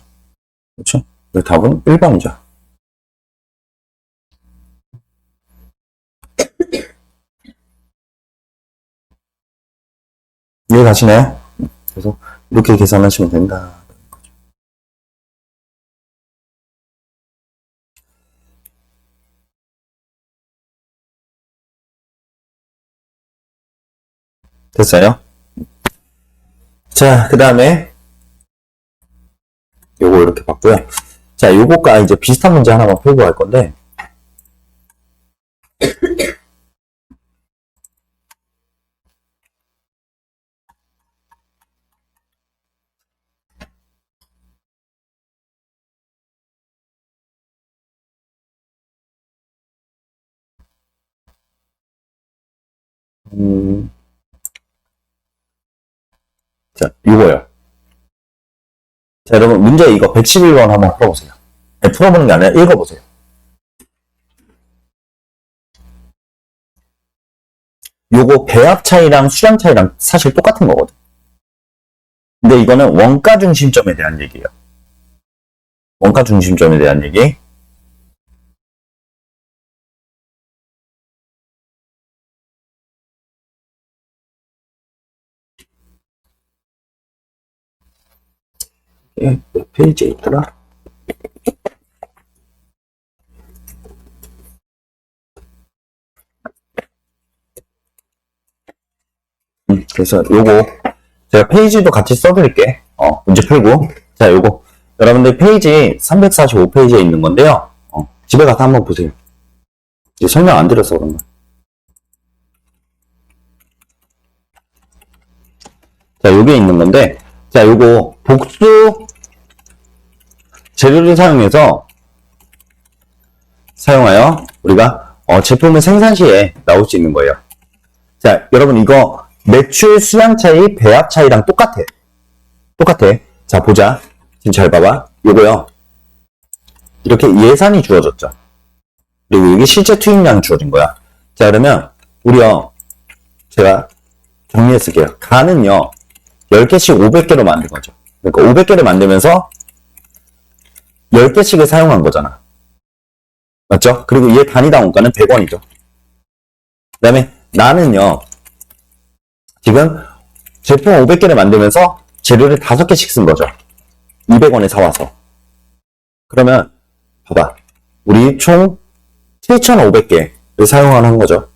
그렇죠? 답은 1번이죠. 이해 가시나요? 그래서 이렇게 계산하시면 된다. 됐어요? 자, 그 다음에 요거 이렇게 봤고요. 자, 요거가 이제 비슷한 문제 하나만 풀고 갈 건데 자, 요거요. 자, 여러분 문제 이거 111번 한번 풀어보세요. 아니, 풀어보는 게 아니라 읽어보세요. 요거 배합 차이랑 수량 차이랑 사실 똑같은 거거든. 근데 이거는 원가 중심점에 대한 얘기예요. 원가 중심점에 대한 얘기. 몇 페이지에 있더라? 그래서 요거 제가 페이지도 같이 써드릴게. 문제 풀고. 자, 요거 여러분들 페이지 345페이지에 있는 건데요. 집에 가서 한번 보세요. 이제 설명 안 드려서 그런 거야. 자, 요게 있는 건데, 자, 요거 복수 재료를 사용하여 우리가 제품을 생산 시에 나올 수 있는 거예요. 자, 여러분 이거 매출 수량 차이, 배합 차이랑 똑같아. 자, 보자. 지금 잘 봐봐. 요거요. 이렇게 예산이 주어졌죠. 그리고 이게 실제 투입량이 주어진 거야. 자, 그러면 우리요. 제가 정리했을게요. 간은요. 10개씩 500개로 만든 거죠. 그러니까 500개를 만들면서 10개씩을 사용한 거잖아. 맞죠? 그리고 얘 단위당 원가는 100원이죠. 그 다음에 나는요. 지금 제품 500개를 만들면서 재료를 5개씩 쓴 거죠. 200원에 사와서. 그러면 봐봐. 우리 총 7,500개를 사용하는 거죠.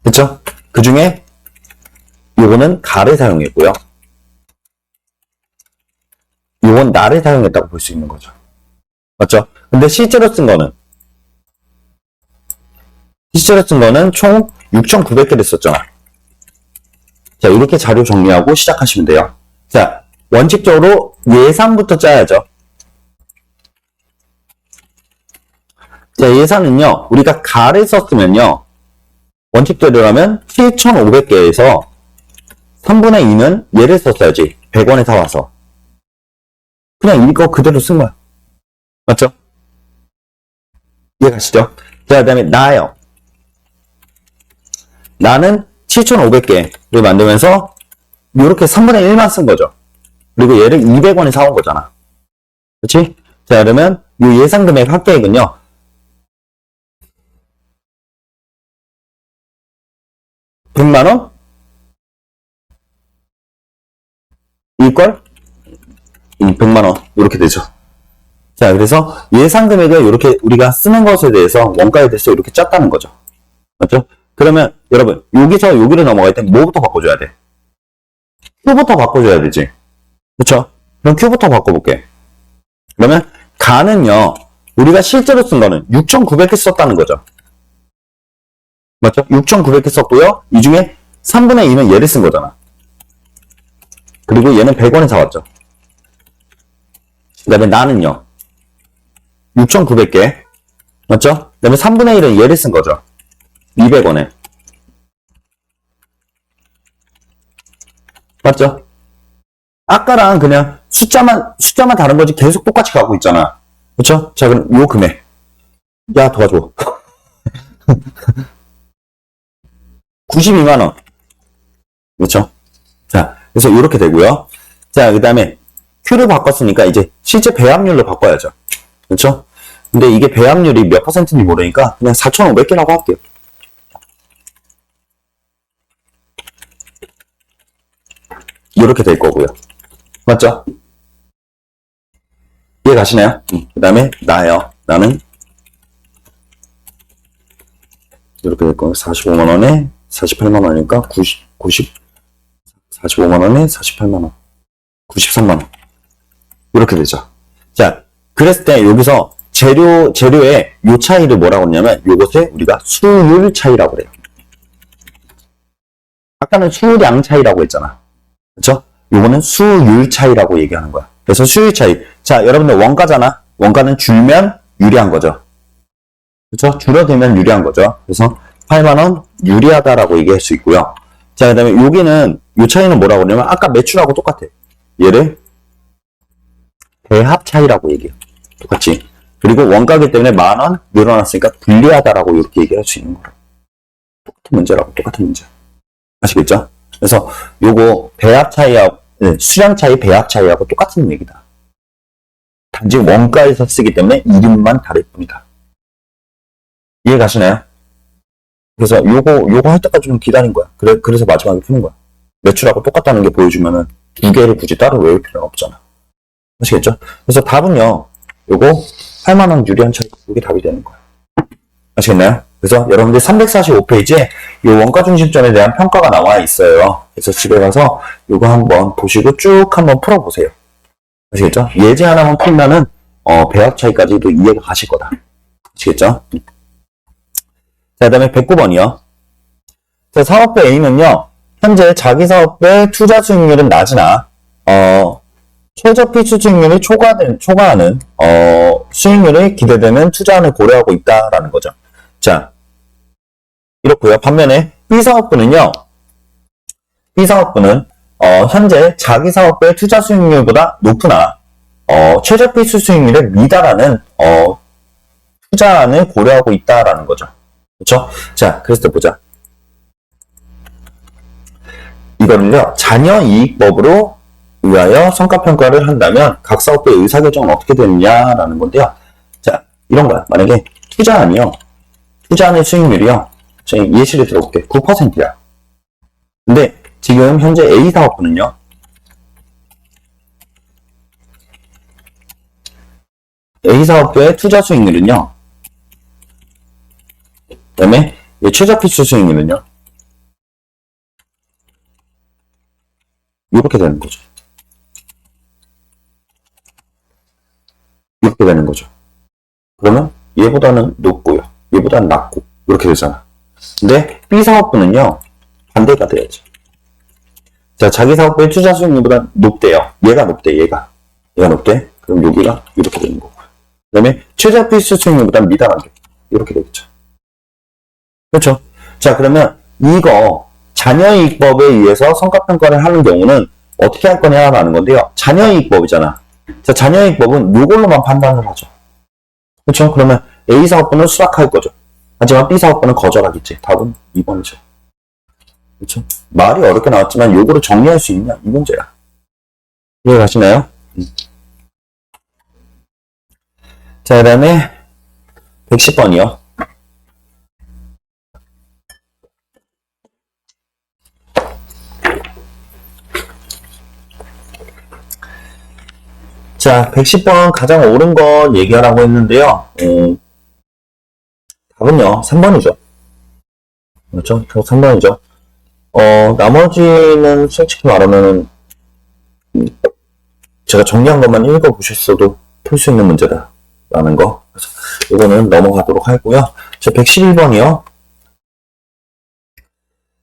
그쵸? 그 중에 요거는 가를 사용했고요. 요건 나를 사용했다고 볼 수 있는 거죠. 맞죠? 근데 실제로 쓴 거는 총 6,900개를 썼잖아. 자, 이렇게 자료 정리하고 시작하시면 돼요. 자, 원칙적으로 예산부터 짜야죠. 자, 예산은요, 우리가 가를 썼으면요, 원칙대로라면 7,500개에서 3분의 2는 얘를 썼어야지. 100원에 사와서. 그냥 이거 그대로 쓴 거야. 맞죠? 이해가시죠? 자, 그 다음에 나요. 나는 7,500개를 만들면서 이렇게 3분의 1만 쓴 거죠. 그리고 얘를 200원에 사온 거잖아. 그렇지? 자, 그러면 이 예상 금액 합계액은요. 100만원? 이걸 100만원. 이렇게 되죠. 자, 그래서 예상 금액을 이렇게 우리가 쓰는 것에 대해서 원가에 대해서 이렇게 짰다는 거죠. 맞죠? 그러면 여러분 여기서 여기로 넘어갈 때 뭐부터 바꿔줘야 돼? Q부터 바꿔줘야 되지. 그쵸? 그럼 Q부터 바꿔볼게. 그러면 가는요. 우리가 실제로 쓴 거는 6,900개 썼다는 거죠. 맞죠? 6,900개 썼고요. 이 중에 3분의 2는 얘를 쓴 거잖아. 그리고 얘는 100원에 사왔죠. 그 다음에 나는요. 6,900개. 맞죠? 그 다음에 3분의 1은 얘를 쓴 거죠. 200원에. 맞죠? 아까랑 그냥 숫자만 다른 거지 계속 똑같이 가고 있잖아. 그쵸? 자, 그럼 요 금액. 야, 도와줘. 92만원. 그쵸? 자, 그래서 이렇게 되고요. 자, 그 다음에 Q를 바꿨으니까 이제 실제 배합률로 바꿔야죠. 그쵸? 근데 이게 배합률이 몇 퍼센트인지 모르니까 그냥 4,500개라고 할게요. 이렇게 될 거고요. 맞죠? 이해 가시나요? 그 다음에 나요. 나는 이렇게 될 거예요. 45만 원에 48만 원이니까 45만 원에 48만 원. 93만 원. 이렇게 되죠. 자, 그랬을 때 여기서 재료의 요 차이를 뭐라고 하냐면 요것을 우리가 수율 차이라고 그래요. 아까는 수량 차이라고 했잖아. 그렇죠? 요거는 수율 차이라고 얘기하는 거야. 그래서 수율 차이. 자, 여러분들 원가잖아. 원가는 줄면 유리한 거죠. 그렇죠? 줄어들면 유리한 거죠. 그래서 8만 원 유리하다라고 얘기할 수 있고요. 자, 그다음에 여기는 요 차이는 뭐라고 하냐면 아까 매출하고 똑같아. 얘를 배합 차이라고 얘기해요. 똑같이. 그리고 원가기 때문에 10,000원 늘어났으니까 불리하다라고 이렇게 얘기할 수 있는 거예요. 똑같은 문제라고, 똑같은 문제. 아시겠죠? 그래서 요거 배합 차이하고, 수량 차이, 배합 차이하고 똑같은 얘기다. 단지 원가에서 쓰기 때문에 이름만 다를 뿐이다. 이해 가시나요? 그래서 요거 할 때까지 좀 기다린 거야. 그래서 마지막에 푸는 거야. 매출하고 똑같다는 게 보여주면은 두 개를 굳이 따로 외울 필요는 없잖아. 아시겠죠? 그래서 답은요, 요거 8만 원 유리한 차이, 이게 답이 되는 거예요. 아시겠나요? 그래서 여러분들 345페이지에 이 원가 중심점에 대한 평가가 나와 있어요. 그래서 집에 가서 요거 한번 보시고 쭉 한번 풀어보세요. 아시겠죠? 예제 하나만 풀면은 배합 차이까지도 이해가 가실 거다. 아시겠죠? 자, 그 다음에 109번이요. 자, 사업부 A는요, 현재 자기 사업부의 투자 수익률은 낮으나 최저 필수 수익률이 초과하는 수익률이 기대되는 투자안을 고려하고 있다라는 거죠. 자, 이렇고요. 반면에 B사업부는 현재 자기 사업부의 투자 수익률보다 높으나 최저 필수 수익률에 미달하는 투자안을 고려하고 있다라는 거죠. 그렇죠? 자, 그래서 보자. 이거는요, 자녀이익법으로 의하여 성과평가를 한다면 각 사업부의 의사결정은 어떻게 되느냐라는 건데요. 자, 이런 거야. 만약에 투자안의 수익률이요. 예시를 들어볼게. 9%야. 근데 지금 현재 A 사업부는요. A 사업부의 투자 수익률은요. 그 다음에 최저 필수 수익률은요. 이렇게 되는 거죠. 이렇게 되는 거죠. 그러면 얘보다는 높고요. 얘보다는 낮고 이렇게 되잖아. 근데 B 사업부는요. 반대가 돼야지. 자, 자기 사업부의 투자 수익률보다 높대요. 얘가 높대. 얘가 높대. 그럼 여기가 이렇게 되는 거고. 그 다음에 최저 필수 수익률보다 미달하게 이렇게 되겠죠. 그렇죠? 자, 그러면 이거 자녀이익법에 의해서 성과평가를 하는 경우는 어떻게 할 거냐라는 건데요. 자녀이익법이잖아. 자, 자녀이익법은 이걸로만 판단을 하죠. 그렇죠? 그러면 A 사업부는 수락할 거죠. 하지만 B 사업부는 거절하겠지. 답은 2번이죠. 그렇죠? 말이 어렵게 나왔지만 요거를 정리할 수 있냐? 이 문제야. 이해 가시나요? 자, 그 다음에 110번이요. 자, 110번 가장 옳은 거 얘기하라고 했는데요. 답은요, 3번이죠. 그렇죠? 3번이죠. 나머지는 솔직히 말하면은, 제가 정리한 것만 읽어보셨어도 풀 수 있는 문제다. 라는 거. 그래서 이거는 넘어가도록 하고요. 자, 111번이요.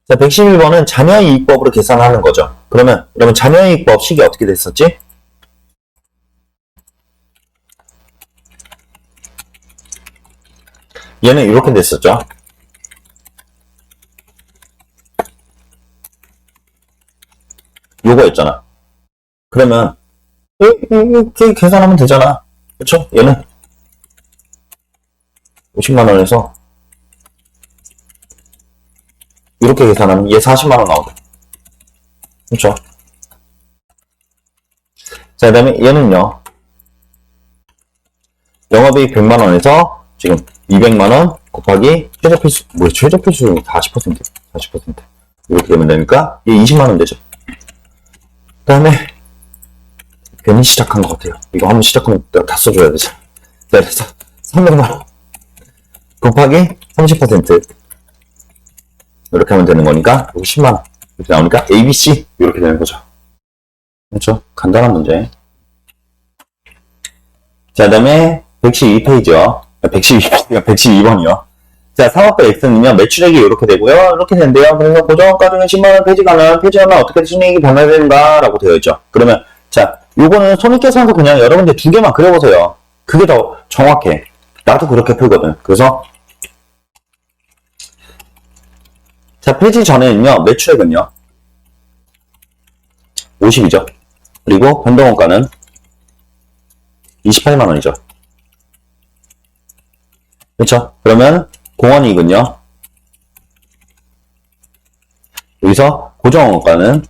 자, 111번은 자녀이익법으로 계산하는 거죠. 그러면 자녀이익법 식이 어떻게 됐었지? 얘는 이렇게 됐었죠. 요거였잖아. 그러면 이렇게 계산하면 되잖아. 그쵸? 얘는 50만원에서 이렇게 계산하면 얘 40만원 나오죠. 그쵸? 자, 그 다음에 얘는요. 영업이익 100만원에서 지금 200만원 곱하기 최저필수, 최저필수율이 40%. 이렇게 되면 되니까 얘 20만원 되죠. 그 다음에 괜히 시작한 것 같아요. 이거 한번 시작하면 내가 다 써줘야 되죠. 자, 그래서 300만원 곱하기 30%. 이렇게 하면 되는 거니까, 이거 10만원. 이렇게 나오니까 ABC. 이렇게 되는 거죠. 그렇죠? 간단한 문제. 자, 그 다음에 112페이지요. 112번이요. 자, 사업부 X는요, 매출액이 이렇게 되고요. 이렇게 된대요. 그래서 고정원가 중에 10만원 페이지가는 페이지가는 어떻게 순이익이 변화되는가? 라고 되어 있죠. 그러면, 자, 요거는 손익계산서 그냥 여러분들 두 개만 그려보세요. 그게 더 정확해. 나도 그렇게 풀거든. 그래서, 자, 페이지 전에는요, 매출액은요, 50이죠. 그리고 변동원가는 28만원이죠. 그렇죠? 그러면 공원이익은요. 여기서 고정원가는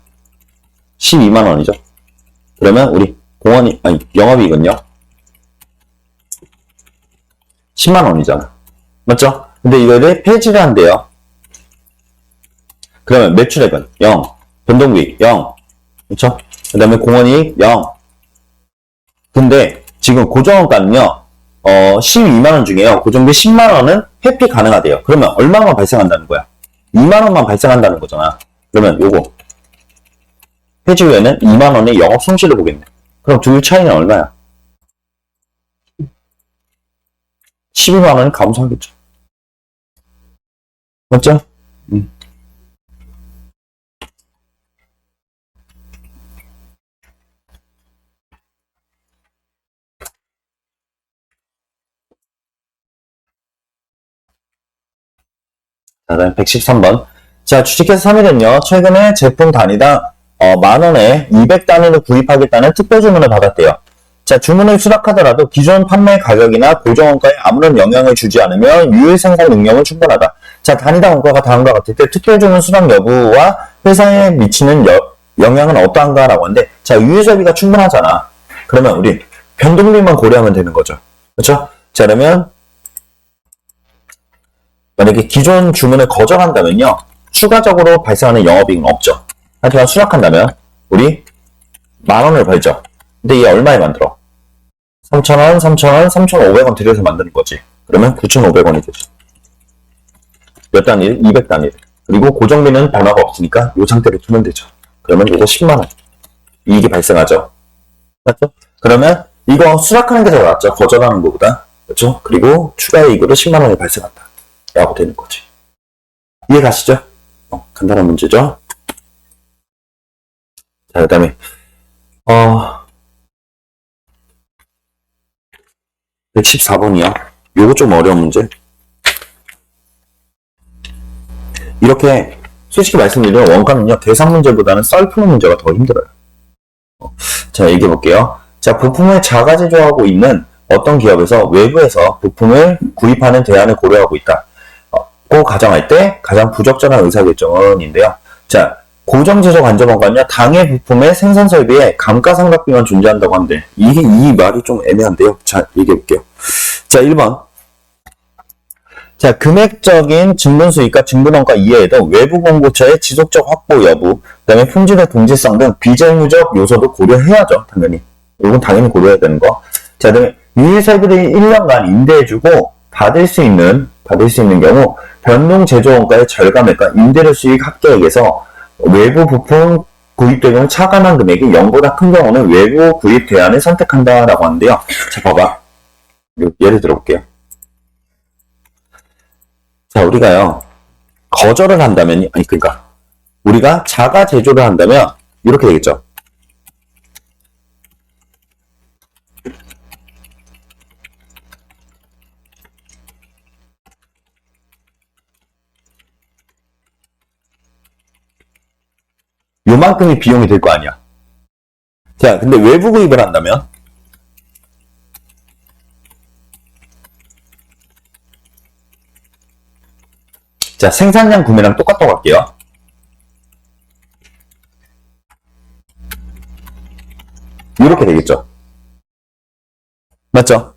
12만원이죠. 그러면 우리 영업이익은요. 10만원이잖아. 맞죠? 근데 이거를 폐지를 한대요. 그러면 매출액은 0, 변동비익 0, 그렇죠? 그 다음에 공원이익 0. 근데 지금 고정원가는요. 12만원 중에요. 고정비 10만원은 회피 가능하대요. 그러면 얼마만 발생한다는 거야? 2만원만 발생한다는 거잖아. 그러면 요거 폐지 후에는 2만원의 영업 손실을 보겠네. 그럼 둘 차이는 얼마야? 12만원이 감소하겠죠. 맞죠? 자, 다음 113번. 자, 주식회사 3일은요, 최근에 제품 단위당 만원에 200단위를 구입하겠다는 특별 주문을 받았대요. 자, 주문을 수락하더라도 기존 판매 가격이나 고정원가에 아무런 영향을 주지 않으면 유일 생산 능력은 충분하다. 자, 단위당 원가가 다음과 같을 때 특별 주문 수락 여부와 회사에 미치는 영향은 어떠한가라고 하는데, 자, 유효자비가 충분하잖아. 그러면 우리 변동비만 고려하면 되는 거죠. 그렇죠? 자, 그러면 만약에 기존 주문을 거절한다면요, 추가적으로 발생하는 영업이익은 없죠. 하지만 수락한다면 우리 만원을 벌죠. 근데 이게 얼마에 만들어? 3,000원, 3,000원, 3,500원 들여서 만드는 거지. 그러면 9,500원이 되죠. 몇 단위? 200단위. 그리고 고정비는 변화가 없으니까 이 상태로 두면 되죠. 그러면 이거 10만원. 이익이 발생하죠. 맞죠? 그러면 이거 수락하는 게 더 낫죠. 거절하는 것보다. 그렇죠? 그리고 추가 이익으로 10만원이 발생한다. 라고 되는 거지. 이해 가시죠? 간단한 문제죠? 자, 그 다음에 114번이요. 요거 좀 어려운 문제. 이렇게 솔직히 말씀드리면 원가는요, 계산 문제보다는 썰 푸는 문제가 더 힘들어요. 자, 얘기해 볼게요. 자, 부품을 자가 제조하고 있는 어떤 기업에서 외부에서 부품을 구입하는 대안을 고려하고 있다. 고 가정할 때 가장 부적절한 의사결정은인데요. 자, 고정제조 간접원가는요, 당해 부품의 생산 설비에 감가상각비만 존재한다고 하는데, 이 말이 좀 애매한데요. 자, 얘기해 볼게요. 자, 1번. 자, 금액적인 증분수익과 증분원가 이외에도 외부 공급처의 지속적 확보 여부, 그 다음에 품질의 동질성 등 비재무적 요소도 고려해야죠, 당연히. 이건 당연히 고려해야 되는 거. 자, 그 다음에 유일설비를 1년간 임대해주고 받을 수 있는 경우, 변동 제조원가의 절감액과 임대료 수익 합계액에서 외부 부품 구입 경우 차감한 금액이 0보다 큰 경우는 외부 구입 대안을 선택한다라고 하는데요. 자, 봐봐. 예를 들어볼게요. 자, 우리가요, 거절을 한다면, 그러니까, 우리가 자가 제조를 한다면, 이렇게 되겠죠. 요만큼이 비용이 될 거 아니야. 자, 근데 외부 구입을 한다면, 자, 생산량 구매랑 똑같다고 할게요. 이렇게 되겠죠. 맞죠?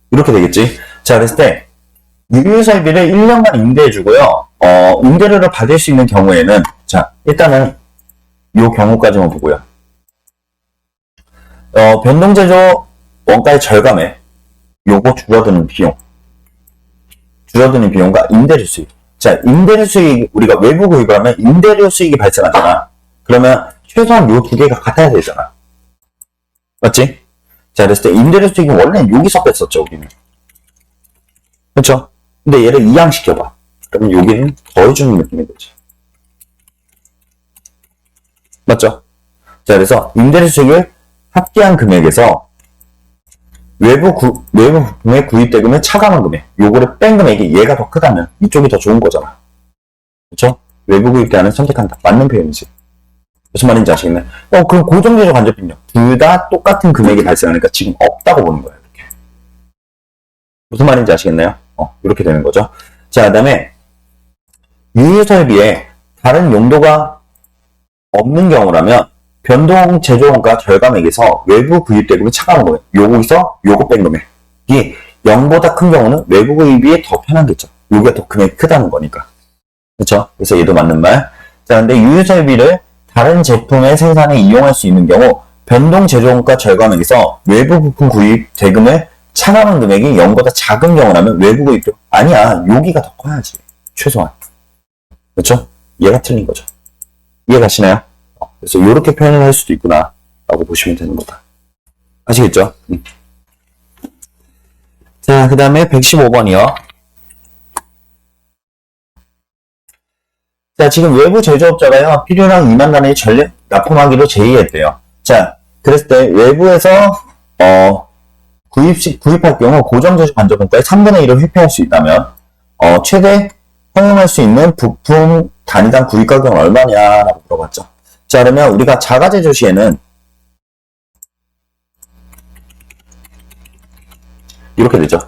이렇게 되겠지. 자, 그랬을 때, 유유설비를 1년간 임대해주고요. 임대료를 받을 수 있는 경우에는, 자, 일단은, 요 경우까지만 보고요. 변동제조 원가의 절감에, 요거 줄어드는 비용과 임대료 수익. 자, 임대료 수익, 우리가 외부 구입을 하면 임대료 수익이 발생하잖아. 그러면 최소한 요 두 개가 같아야 되잖아. 맞지? 자, 그랬을 때 임대료 수익이 원래는 여기서 뺐었죠, 우리는. 그렇죠? 근데 얘를 이양시켜봐. 그러면 여기는 더해주는 느낌이 되지. 맞죠? 자, 그래서 임대료 수익을 합계한 금액에서 외부 부품의 구입 대금의 차감한 금액, 요거를 뺀 금액이 얘가 더 크다면 이쪽이 더 좋은 거잖아. 그렇죠? 외부 구입 대안을 선택한다. 맞는 표현이지. 무슨 말인지 아시겠나요? 그럼 고정제조 간접비용 둘 다 똑같은 금액이 발생하니까 지금 없다고 보는 거예요. 이렇게. 무슨 말인지 아시겠나요? 이렇게 되는 거죠. 자, 그 다음에 유유설비에 다른 용도가 없는 경우라면 변동 제조원가 절감액에서 외부 구입 대금을 차감한 거예요. 요거에서 요거 뺀 금액이 0보다 큰 경우는 외부 구입이 더 편하겠죠. 요게 더 금액이 크다는 거니까. 그렇죠? 그래서 얘도 맞는 말. 자, 근데 유유설비를 다른 제품의 생산에 이용할 수 있는 경우 변동 제조원가 절감액에서 외부 부품 구입 대금을 차감한 금액이 0보다 작은 경우라면 외부 구입도 아니야. 여기가 더 커야지. 최소한. 그렇죠? 얘가 틀린 거죠. 이해가시나요? 그래서 이렇게 표현을 할 수도 있구나 라고 보시면 되는 거다. 아시겠죠? 자, 그 다음에 115번이요. 자, 지금 외부 제조업자가요, 필요량 2만 단위 전력 납품하기로 제의했대요. 자, 그랬을 때 외부에서 구입할 경우 고정제조 간접분가의 3분의 1을 회피할 수 있다면 최대 허용할 수 있는 부품 단위당 구입 가격은 얼마냐라고 물어봤죠. 자, 그러면 우리가 자가제조 시에는 이렇게 되죠.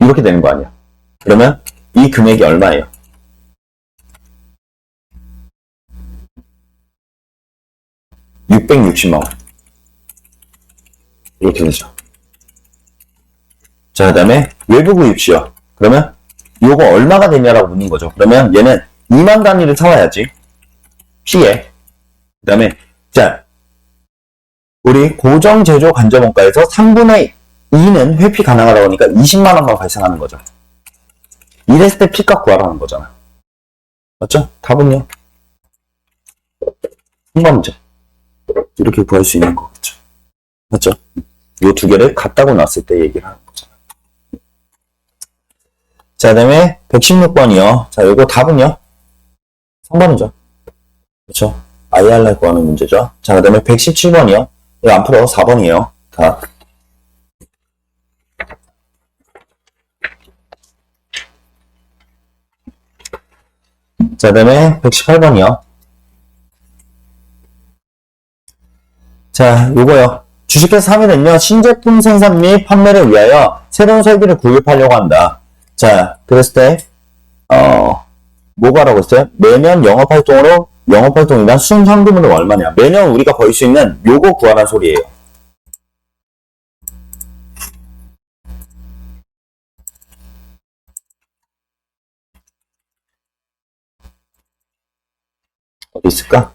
이렇게 되는 거 아니야. 그러면 이 금액이 얼마예요? $660만 원. 이렇게 되죠. 자, 그 다음에 외부 구입시요. 그러면 요거 얼마가 되냐라고 묻는 거죠. 그러면 얘는 2만 단위를 사와야지. P에. 그 다음에, 자, 우리 고정 제조 간접원가에서 3분의 2는 회피 가능하다고 하니까 20만 원만 발생하는 거죠. 이랬을 때 P값 구하라는 거잖아. 맞죠? 답은요? 3번 문제. 이렇게 구할 수 있는 거겠죠. 맞죠? 요 두 개를 같다고 놨을 때 얘기를 하는 거잖아. 자, 그 다음에 116번이요. 자, 요거 답은요? 3번이죠. 그렇죠? IRR 구하는 문제죠. 자, 그 다음에 117번이요. 이거 안 풀어. 4번이에요. 다. 자, 그 다음에 118번이요. 자, 요거요. 주식회사 3위는요, 신제품 생산 및 판매를 위하여 새로운 설비를 구입하려고 한다. 자, 그랬을 때, 뭐가라고 했어요? 매년 영업활동이란 순현금으로 얼마냐? 매년 우리가 벌 수 있는 요거 구하라는 소리예요. 어디 있을까?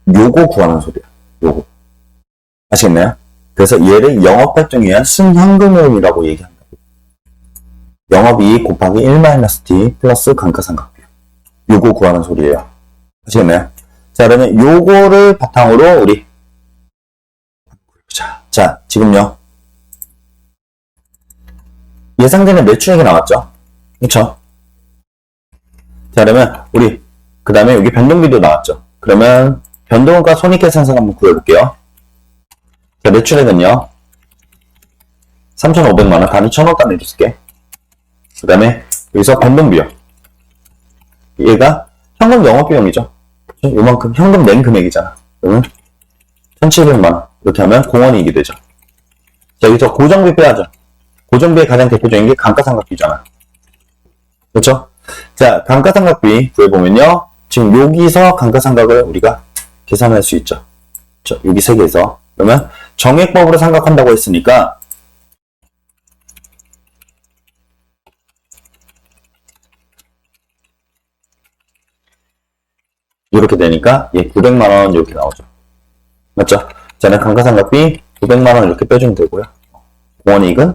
요거 구하는 소리야. 요거. 아시겠나요? 그래서 얘를 영업활동에 의한 순현금흐름이라고 얘기한다. 영업이익 곱하기 1-t 플러스 감가상각비용. 요거 구하는 소리예요. 아시겠나요? 자, 그러면 요거를 바탕으로 우리 자, 지금요. 예상되는 매출액이 나왔죠? 그쵸? 자, 그러면 우리 그 다음에 여기 변동비도 나왔죠? 그러면 변동과 손익계산서 한번 구해볼게요. 자, 매출액은요. 3,500만원, 단위 1,000원 단위로 쓸게. 그 다음에 여기서 변동비요. 얘가 현금 영업비용이죠. 요만큼 현금 낸 금액이잖아. 그러면 1,700만원. 이렇게 하면 공원이익이 되죠. 자, 여기서 고정비 빼야죠. 고정비의 가장 대표적인 게 감가상각비잖아. 그렇죠? 자, 감가상각비 구해보면요. 지금 여기서 감가상각을 우리가 계산할 수 있죠. 여기 세 개에서. 그러면 정액법으로 생각한다고 했으니까 이렇게 되니까 얘 900만원 이렇게 나오죠. 맞죠? 자, 감가상각비 900만원 이렇게 빼주면 되고요. 공원이익은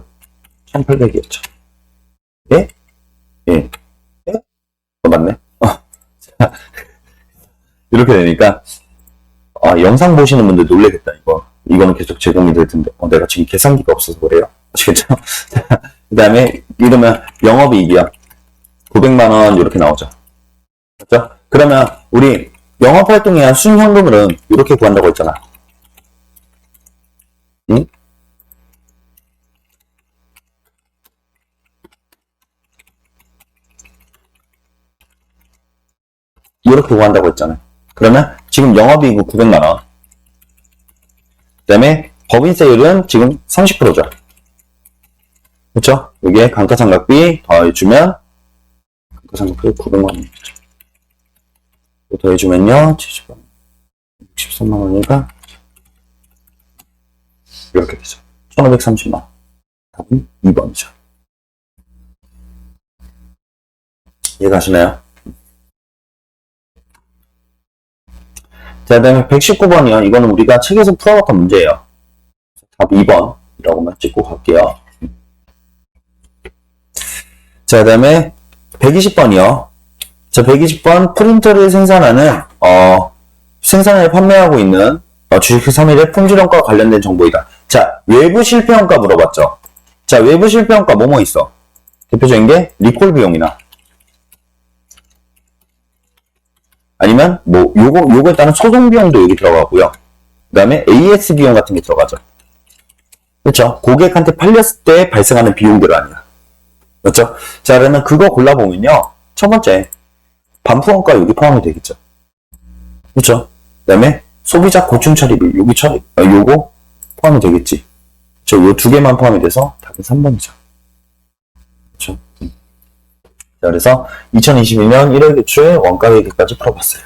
1800이었죠. 예? 예. 예? 맞네. 자, 이렇게 되니까, 영상 보시는 분들 놀래겠다, 이거. 이거는 계속 제공이 될 텐데, 내가 지금 계산기가 없어서 그래요. 아시겠죠? 그 다음에, 이러면 영업이익이요. 900만원 이렇게 나오죠. 맞죠? 그러면, 우리 영업활동에 의한 순현금으로는 이렇게 구한다고 했잖아. 응? 이렇게 구한다고 했잖아요. 그러면 지금 영업이익은 900만원. 그 다음에 법인세율은 지금 30%죠. 그렇죠? 여기에 감가상각비 더해주면 감가상각비 900만원이죠. 더해주면요 63만원이니까 이렇게 되죠. 1530만원. 답은 2번이죠. 이해가시나요? 자, 그 다음에 119번이요. 이거는 우리가 책에서 풀어봤던 문제예요. 답 2번이라고만 찍고 갈게요. 자, 그 다음에 120번이요. 자, 120번 프린터를 생산하는, 생산을 판매하고 있는 주식 3일의 품질평가와 관련된 정보이다. 자, 외부 실패평가 물어봤죠. 자, 외부 실패평가 뭐뭐 있어? 대표적인 게 리콜 비용이나 아니면 뭐 요거에 따른 소송 비용도 여기 들어가고요. 그 다음에 AS 비용 같은 게 들어가죠. 그렇죠? 고객한테 팔렸을 때 발생하는 비용들 아니야. 그렇죠? 자, 그러면 그거 골라보면요. 첫 번째 반품원가 여기 포함이 되겠죠. 그렇죠? 그 다음에 소비자 고충 처리비 요거 포함이 되겠지. 그렇죠? 요 두 개만 포함이 돼서 답은 3번이죠. 그렇죠? 자, 그래서 2021년 1월 기출 원가 회계까지 풀어봤어요.